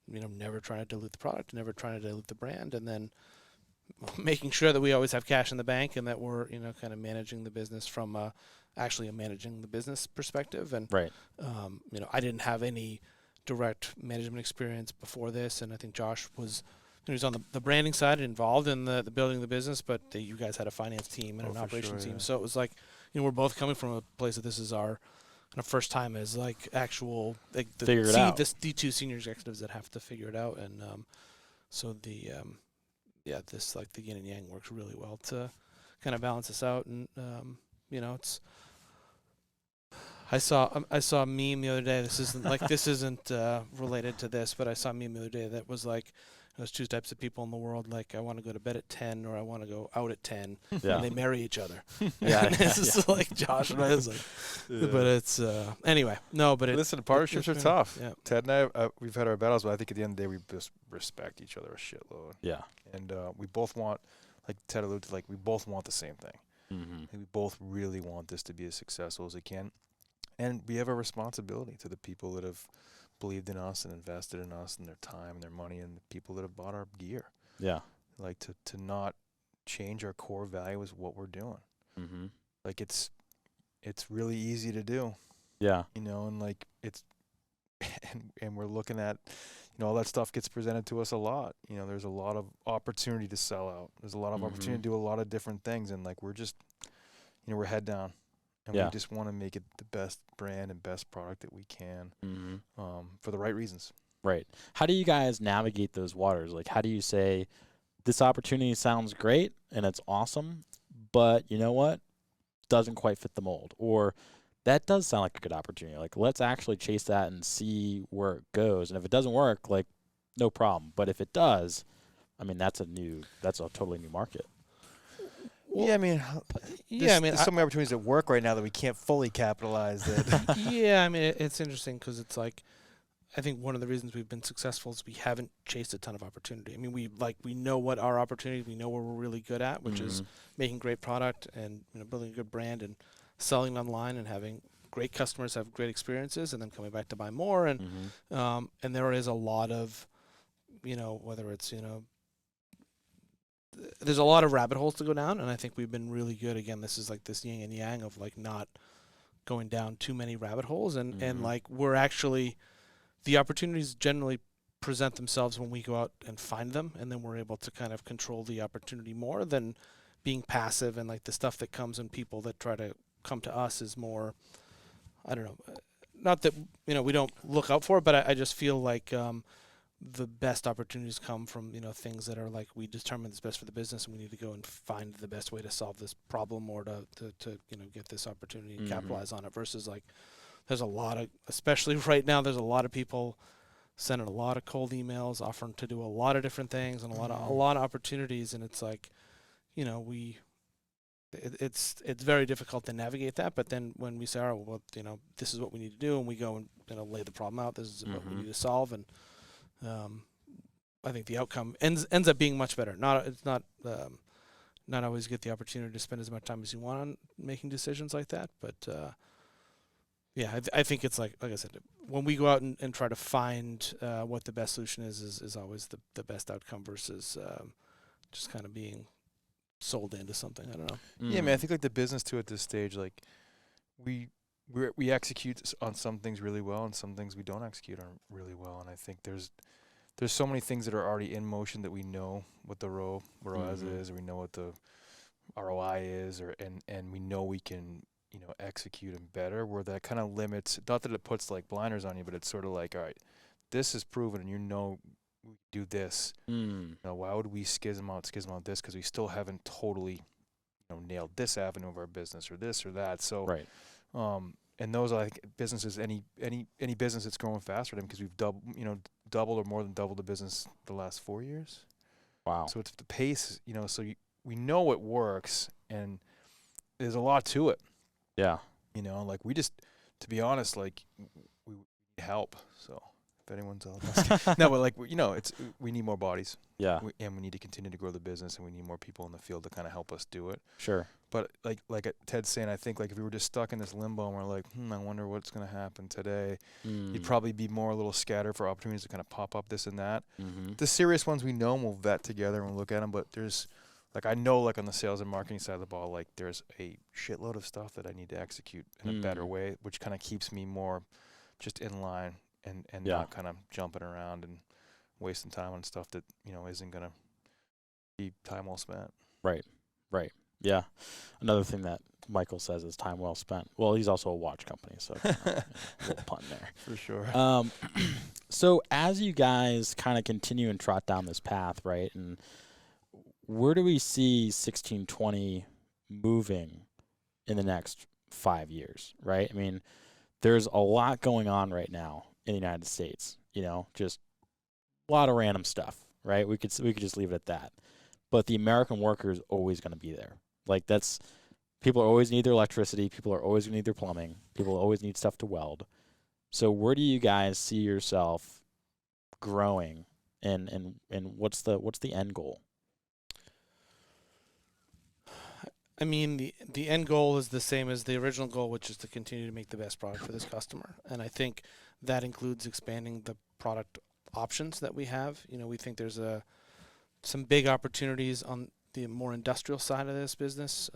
never trying to dilute the product, never trying to dilute the brand, and then making sure that we always have cash in the bank, and that we're, kind of managing the business from actually managing the business perspective. And, right. I didn't have any direct management experience before this, and I think Josh was on the branding side, involved in the building of the business, but you guys had a finance team and an operations team. So it was we're both coming from a place that this is our kind of first time as actual figure it out. The two senior executives that have to figure it out. And so the yin and yang works really well to kind of balance this out. And it's I saw a meme the other day. This isn't related to this, but I saw a meme the other day that was there's two types of people in the world. I want to go to bed at 10, or I want to go out at 10, Yeah. and they marry each other. Yeah, And this is Josh and I was but it's anyway. No, but listen, partnerships are tough. Yeah. Ted and I, we've had our battles, but I think at the end of the day, we just respect each other a shitload. Yeah. And we both want, like Ted alluded to, we both want the same thing. Mm-hmm. We both really want this to be as successful as it can, and we have a responsibility to the people that have believed in us and invested in us and their time and their money, and the people that have bought our gear. Yeah. To not change our core value is what we're doing. Mm-hmm. It's really easy to do. Yeah. And it's and we're looking at, all that stuff gets presented to us a lot. There's a lot of opportunity to sell out. There's a lot of opportunity to do a lot of different things, and we're just, we're head down. And we just want to make it the best brand and best product that we can, for the right reasons. Right. How do you guys navigate those waters? Like, how do you say, this opportunity sounds great and it's awesome, but you know what? Doesn't quite fit the mold. Or that does sound like a good opportunity. Like, let's actually chase that and see where it goes. And if it doesn't work, like, no problem. But if it does, I mean, that's a totally new market. Well, yeah, I mean, there's so many opportunities at work right now that we can't fully capitalize that. Yeah, I mean, it's interesting because it's like, I think one of the reasons we've been successful is we haven't chased a ton of opportunity. I mean, we know what our opportunity, we know what we're really good at, which is making great product and building a good brand and selling online and having great customers have great experiences and then coming back to buy more. And and there is a lot of, whether it's there's a lot of rabbit holes to go down, and I think we've been really good. Again, this is like this yin and yang of like not going down too many rabbit holes, and like we're actually. The opportunities generally present themselves when we go out and find them, and then we're able to kind of control the opportunity more than being passive. And like the stuff that comes and people that try to come to us is more, I don't know, not that we don't look out for it, but I just feel like the best opportunities come from things that are like we determine is best for the business, and we need to go and find the best way to solve this problem or to get this opportunity and capitalize on it. Versus like. There's a lot of, especially right now, there's a lot of people sending a lot of cold emails, offering to do a lot of different things and a lot of opportunities, and it's like, it's very difficult to navigate that. But then when we say, all right, well, this is what we need to do, and we go and lay the problem out, this is what we need to solve, and I think the outcome ends up being much better. It's not always get the opportunity to spend as much time as you want on making decisions like that, but. Yeah, I think it's like I said, when we go out and try to find what the best solution is always the best outcome versus just kind of being sold into something. I don't know. Yeah, man, I think like the business too at this stage, like we execute on some things really well and some things we don't execute on really well. And I think there's so many things that are already in motion that we know what the ROAS is, or we know what the ROI is, and we know we can execute them better, where that kind of limits, not that it puts like blinders on you, but it's sort of like, all right, this is proven and we do this. Why would we schism out this? Because we still haven't totally nailed this avenue of our business or this or that. So right. And those are like businesses, any business that's growing faster than, because we've doubled or more than doubled the business the last 4 years. Wow. So it's the pace, so we know it works, and there's a lot to it. Yeah. Like we just, to be honest, like we need help. So if anyone's out, no, but like we need more bodies. Yeah. And we need to continue to grow the business, and we need more people in the field to kind of help us do it. Sure. But like Ted's saying, I think like if we were just stuck in this limbo and we're like, I wonder what's going to happen today, you'd probably be more a little scattered for opportunities to kind of pop up this and that. The serious ones we know, and we'll vet together and we'll look at them. But there's. Like I know, like on the sales and marketing side of the ball, like there's a shitload of stuff that I need to execute in a better way, which kind of keeps me more just in line and not kind of jumping around and wasting time on stuff that isn't gonna be time well spent. Right. Yeah. Another thing that Michael says is time well spent. Well, he's also a watch company, so a little pun there for sure. So as you guys kind of continue and trot down this path, right, and where do we see 1620 moving in the next 5 years, right? I mean, there's a lot going on right now in the United States, just a lot of random stuff, right? We could just leave it at that. But the American worker is always going to be there. Like people always need their electricity, people are always going to need their plumbing, people always need stuff to weld. So where do you guys see yourself growing, and what's the end goal? I mean, the end goal is the same as the original goal, which is to continue to make the best product for this customer. And I think that includes expanding the product options that we have. We think there's some big opportunities on the more industrial side of this business.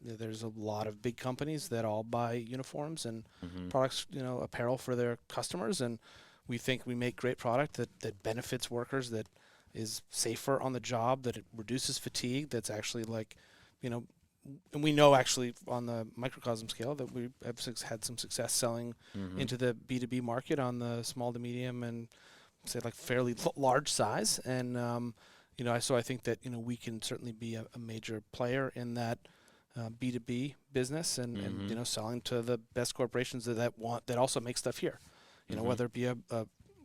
There's a lot of big companies that all buy uniforms and products, apparel for their customers. And we think we make great product that benefits workers, that is safer on the job, that it reduces fatigue, that's actually like, and we know actually on the microcosm scale that we have had some success selling into the B2B market on the small to medium and say like fairly large size, and so I think that we can certainly be a major player in that B2B business, and selling to the best corporations that also make stuff here, whether it be a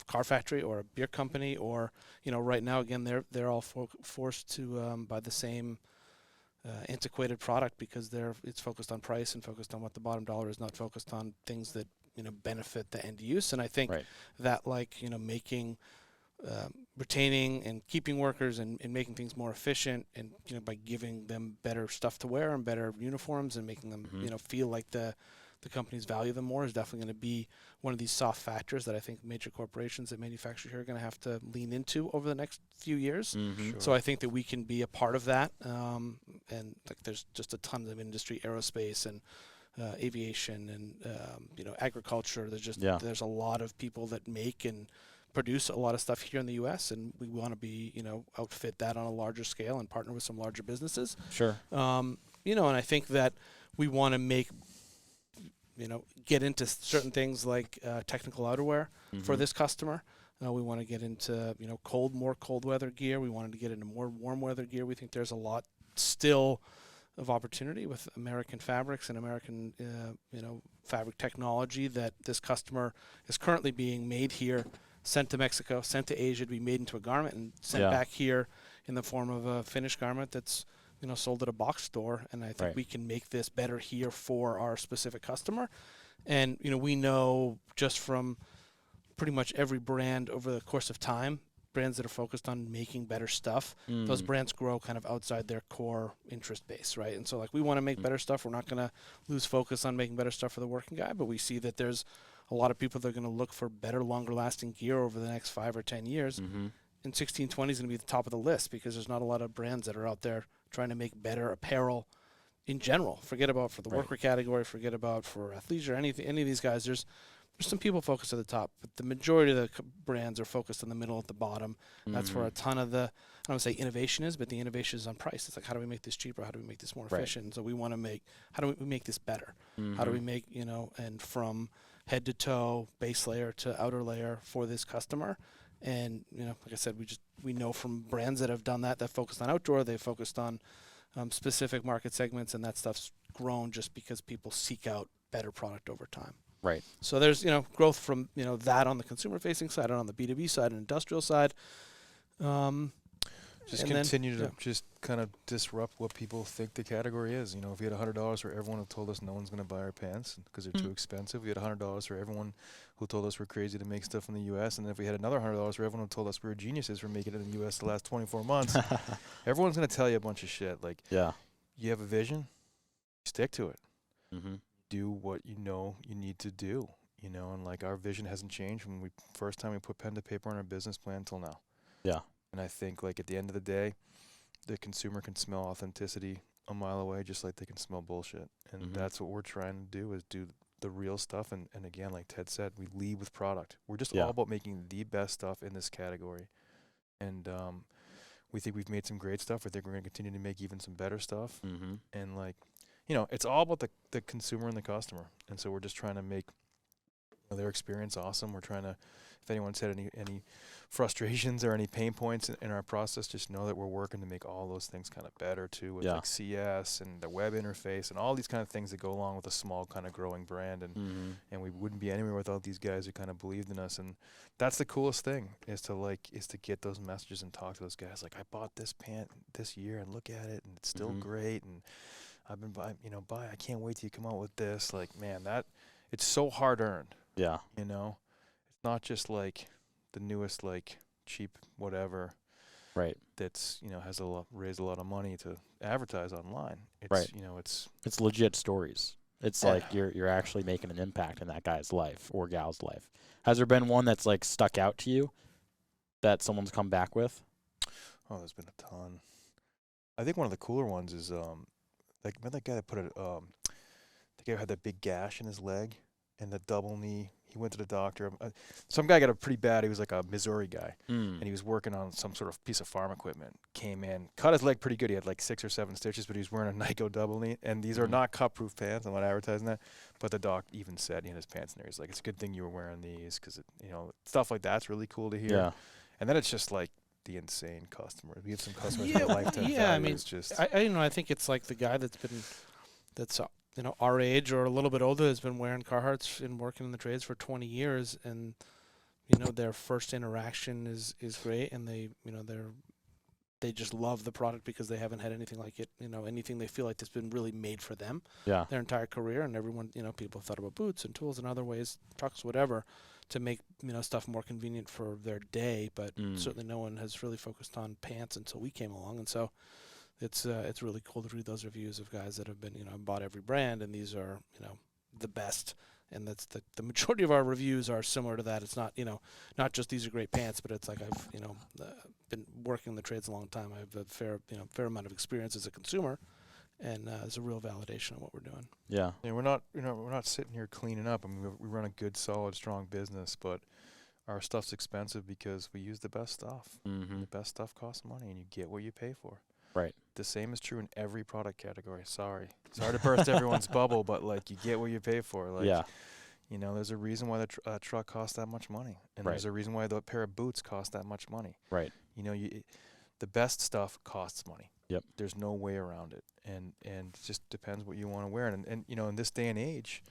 car factory or a beer company, or right now again they're all forced to buy the same antiquated product because it's focused on price and focused on what the bottom dollar is, not focused on things that benefit the end use. And I think that making retaining and keeping workers and making things more efficient, and by giving them better stuff to wear and better uniforms and making them feel like the companies value them more, is definitely going to be one of these soft factors that I think major corporations that manufacture here are going to have to lean into over the next few years. Sure. So I think that we can be a part of that. And there's just a ton of industry, aerospace and aviation and agriculture. There's a lot of people that make and produce a lot of stuff here in the U.S., and we want to be outfit that on a larger scale and partner with some larger businesses. Sure. And I think that we want to make get into certain things like technical outerwear for this customer. We want to get into more cold weather gear. We wanted to get into more warm weather gear. We think there's a lot still of opportunity with American fabrics and American fabric technology that this customer is currently being made here, sent to Mexico, sent to Asia to be made into a garment, and sent back here in the form of a finished garment that's sold at a box store. And I think we can make this better here for our specific customer. And we know just from pretty much every brand over the course of time, brands that are focused on making better stuff, those brands grow kind of outside their core interest base, right? And so we want to make better stuff. We're not going to lose focus on making better stuff for the working guy, but we see that there's a lot of people that are going to look for better, longer lasting gear over the next 5 or 10 years. And 1620 is going to be at the top of the list because there's not a lot of brands that are out there trying to make better apparel in general. Forget about for the workwear category, forget about for athleisure, any of these guys. There's some people focused at the top, but the majority of the brands are focused in the middle at the bottom. That's where a ton of the, I don't want to say innovation is, but the innovation is on price. It's like, how do we make this cheaper? How do we make this more efficient? So we want to how do we make this better? How do we make, and from head to toe, base layer to outer layer for this customer. And, like I said, we know from brands that have done that focused on outdoor, they've focused on specific market segments, and that stuff's grown just because people seek out better product over time. Right. So there's, growth from, that on the consumer-facing side and on the B2B side and industrial side. Just continue to just kind of disrupt what people think the category is. If we had $100 for everyone who told us no one's going to buy our pants because they're too expensive, we had $100 for everyone who told us we're crazy to make stuff in the U.S., and if we had another $100 for everyone who told us we were geniuses for making it in the U.S. the last 24 months, everyone's going to tell you a bunch of shit. You have a vision, stick to it. Do what you need to do, and our vision hasn't changed from first time we put pen to paper on our business plan till now. Yeah. And I think at the end of the day, the consumer can smell authenticity a mile away, just like they can smell bullshit. And that's what we're trying to do, is do the real stuff. And again, like Ted said, we lead with product. We're just all about making the best stuff in this category. And we think we've made some great stuff. I think we're going to continue to make even some better stuff. And it's all about the consumer and the customer. And so we're just trying to make their experience awesome. We're trying to, if anyone's had any frustrations or any pain points in our process, just know that we're working to make all those things kind of better too, with CS and the web interface and all these kind of things that go along with a small kind of growing brand. And we wouldn't be anywhere without these guys who kind of believed in us. And that's the coolest thing, is to get those messages and talk to those guys. Like, I bought this pant this year and look at it and it's still great. And I've been buying, I can't wait till you come out with this. Like, man, it's so hard earned. Yeah. It's not just the newest cheap whatever. Right. That's, has raised a lot of money to advertise online. It's it's legit stories. It's like you're actually making an impact in that guy's life or gal's life. Has there been one that's stuck out to you that someone's come back with? Oh, there's been a ton. I think one of the cooler ones is remember that guy that put the guy who had that big gash in his leg and the double knee he went to the doctor. Some guy got a pretty bad. He was like a Missouri guy, and he was working on some sort of piece of farm equipment. Came in, cut his leg pretty good. He had like 6 or 7 stitches, but he was wearing a Nyko double knee. And these are not cut-proof pants. I'm not advertising that, but the doc even said in his pants in there, he's like, "It's a good thing you were wearing these, because stuff like that's really cool to hear." Yeah. And then it's just like the insane customer. We have some customers with lifetime value. I mean, it's just I think it's like the guy that's our age or a little bit older has been wearing Carhartts and working in the trades for 20 years, and their first interaction is great, and they just love the product because they haven't had anything like it, anything they feel like that's been really made for them their entire career. And everyone, people have thought about boots and tools and other ways, trucks, whatever, to make stuff more convenient for their day, but certainly no one has really focused on pants until we came along. And so it's really cool to read those reviews of guys that have been bought every brand, and these are the best. And that's the majority of our reviews are similar to that. It's not not just these are great pants, but it's like I've been working in the trades a long time. I have a fair amount of experience as a consumer, and it's a real validation of what we're doing. Yeah. Yeah, we're not sitting here cleaning up. I mean, we run a good, solid, strong business, but our stuff's expensive because we use the best stuff. Mm-hmm. The best stuff costs money, and you get what you pay for. Right. The same is true in every product category. Sorry to burst everyone's bubble, but like you get what you pay for. Like, there's a reason why the truck costs that much money, and there's a reason why the pair of boots cost that much money. Right. The best stuff costs money. Yep. There's no way around it, and it just depends what you want to wear. And in this day and age,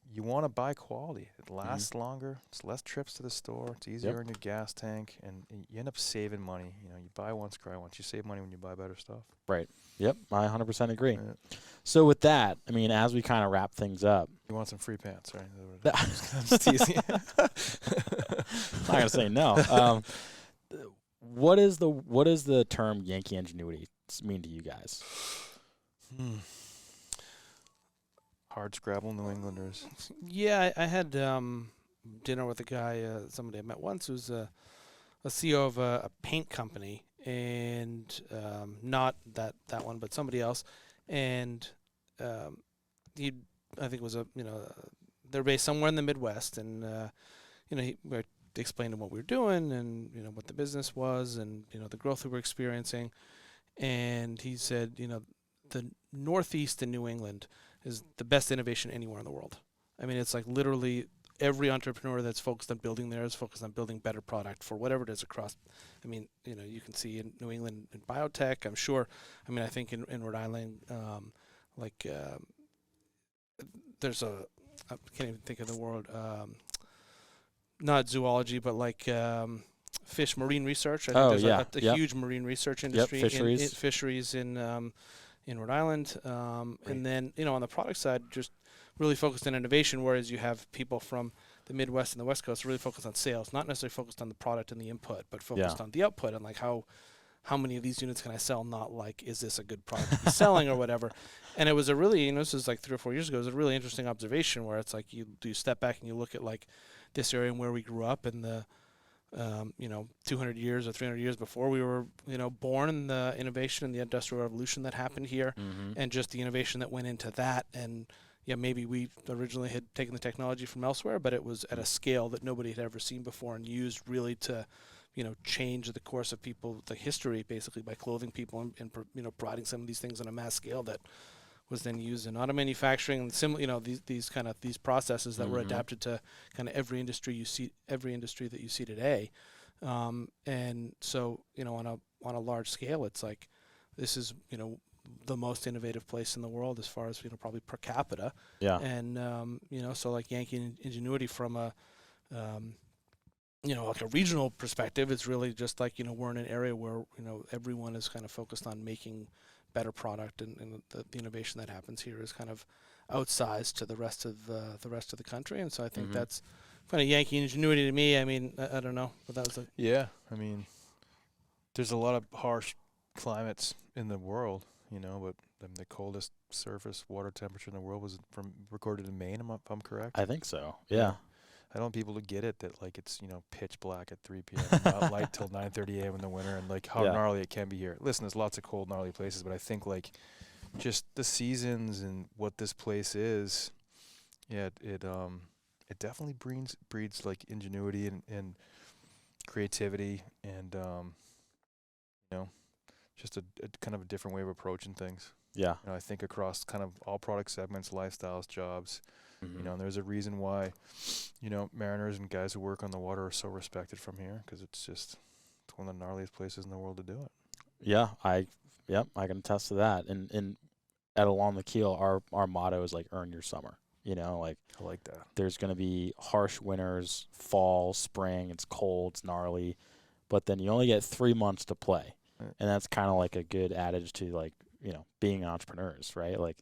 you want to buy quality. It lasts longer. It's less trips to the store. It's easier on your gas tank, and you end up saving money. You buy once, cry once. You save money when you buy better stuff. Right. Yep. I 100% agree. So with that, I mean, as we kind of wrap things up, you want some free pants, right? I'm just teasing. I'm not gonna say no. What is the term Yankee ingenuity mean to you guys? Hard scrabble New Englanders. Yeah, I had dinner with a guy, somebody I met once, who's a CEO of a paint company, and not that one, but somebody else, and he, I think, was they're based somewhere in the Midwest, and he explained to him what we were doing, and what the business was, and the growth we were experiencing, and he said, the Northeast in New England is the best innovation anywhere in the world. I mean, it's like literally every entrepreneur that's focused on building there is focused on building better product for whatever it is across. I mean, you can see in New England in biotech, I'm sure. I mean, I think in Rhode Island, there's I can't even think of the word, not zoology, but like fish, marine research. I think there's a huge marine research industry. Fisheries. Fisheries in Rhode Island, and then on the product side, just really focused on innovation. Whereas you have people from the Midwest and the West Coast really focused on sales, not necessarily focused on the product and the input, but focused on the output and like how many of these units can I sell? Not like, is this a good product to be selling or whatever. And it was a really, this was like 3 or 4 years ago. It was a really interesting observation where it's like you step back and you look at like this area and where we grew up and the 200 years or 300 years before we were, born, and the innovation and the Industrial Revolution that happened here, and just the innovation that went into that. And maybe we originally had taken the technology from elsewhere, but it was at a scale that nobody had ever seen before, and used really to, change the course of the history, basically, by clothing people and providing some of these things on a mass scale that was then used in auto manufacturing and similar, these processes that were adapted to kind of every industry that you see today. And so, on a large scale, it's like, this is, the most innovative place in the world as far as, probably per capita. Yeah. And, so like Yankee ingenuity from a, like a regional perspective, it's really just like, we're in an area where, everyone is kind of focused on making better product, and the innovation that happens here is kind of outsized to the rest of the country. And so I think that's kind of Yankee ingenuity to me. I mean, I don't know, but that was I mean, there's a lot of harsh climates in the world, but the coldest surface water temperature in the world was recorded in Maine, if I'm correct. I think so. Yeah. I don't want people to get it that like it's pitch black at 3 p.m. not light till 9:30 a.m. in the winter, and like how gnarly it can be here. Listen, there's lots of cold, gnarly places, but I think like just the seasons and what this place is, it it definitely breeds like ingenuity and creativity and just a kind of a different way of approaching things. Yeah. I think across kind of all product segments, lifestyles, jobs, Mm-hmm. and there's a reason why, mariners and guys who work on the water are so respected from here, because it's one of the gnarliest places in the world to do it. Yeah, I can attest to that. And at Along the Keel, our motto is like earn your summer. Like I like that. there's going to be harsh winters, fall, spring, it's cold, it's gnarly, but then you only get 3 months to play. Right. And that's kind of like a good adage to like, being entrepreneurs, right? Like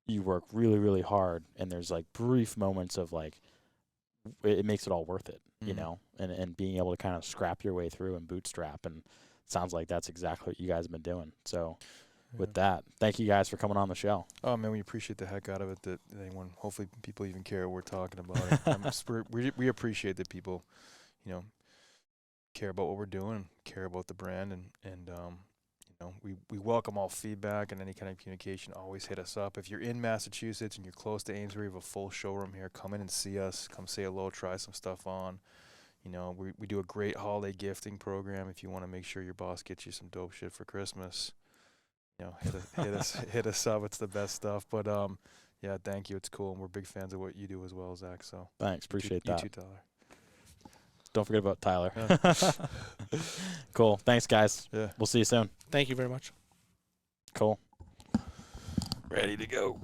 you work really, really hard and there's like brief moments of like it makes it all worth it, and being able to kind of scrap your way through and bootstrap, and it sounds like that's exactly what you guys have been doing. So with that, thank you guys for coming on the show. Oh man, we appreciate the heck out of it that hopefully people even care what we're talking about. We appreciate that people, care about what we're doing, care about the brand, and we welcome all feedback and any kind of communication. Always hit us up. If you're in Massachusetts and you're close to Amesbury, we have a full showroom here. Come in and see us. Come say hello. Try some stuff on. We do a great holiday gifting program. If you want to make sure your boss gets you some dope shit for Christmas, hit us up. It's the best stuff. But yeah, thank you. It's cool, and we're big fans of what you do as well, Zach. So thanks, appreciate that. You too, Tyler. Don't forget about Tyler. Yeah. Cool. Thanks, guys. Yeah. We'll see you soon. Thank you very much. Cool. Ready to go.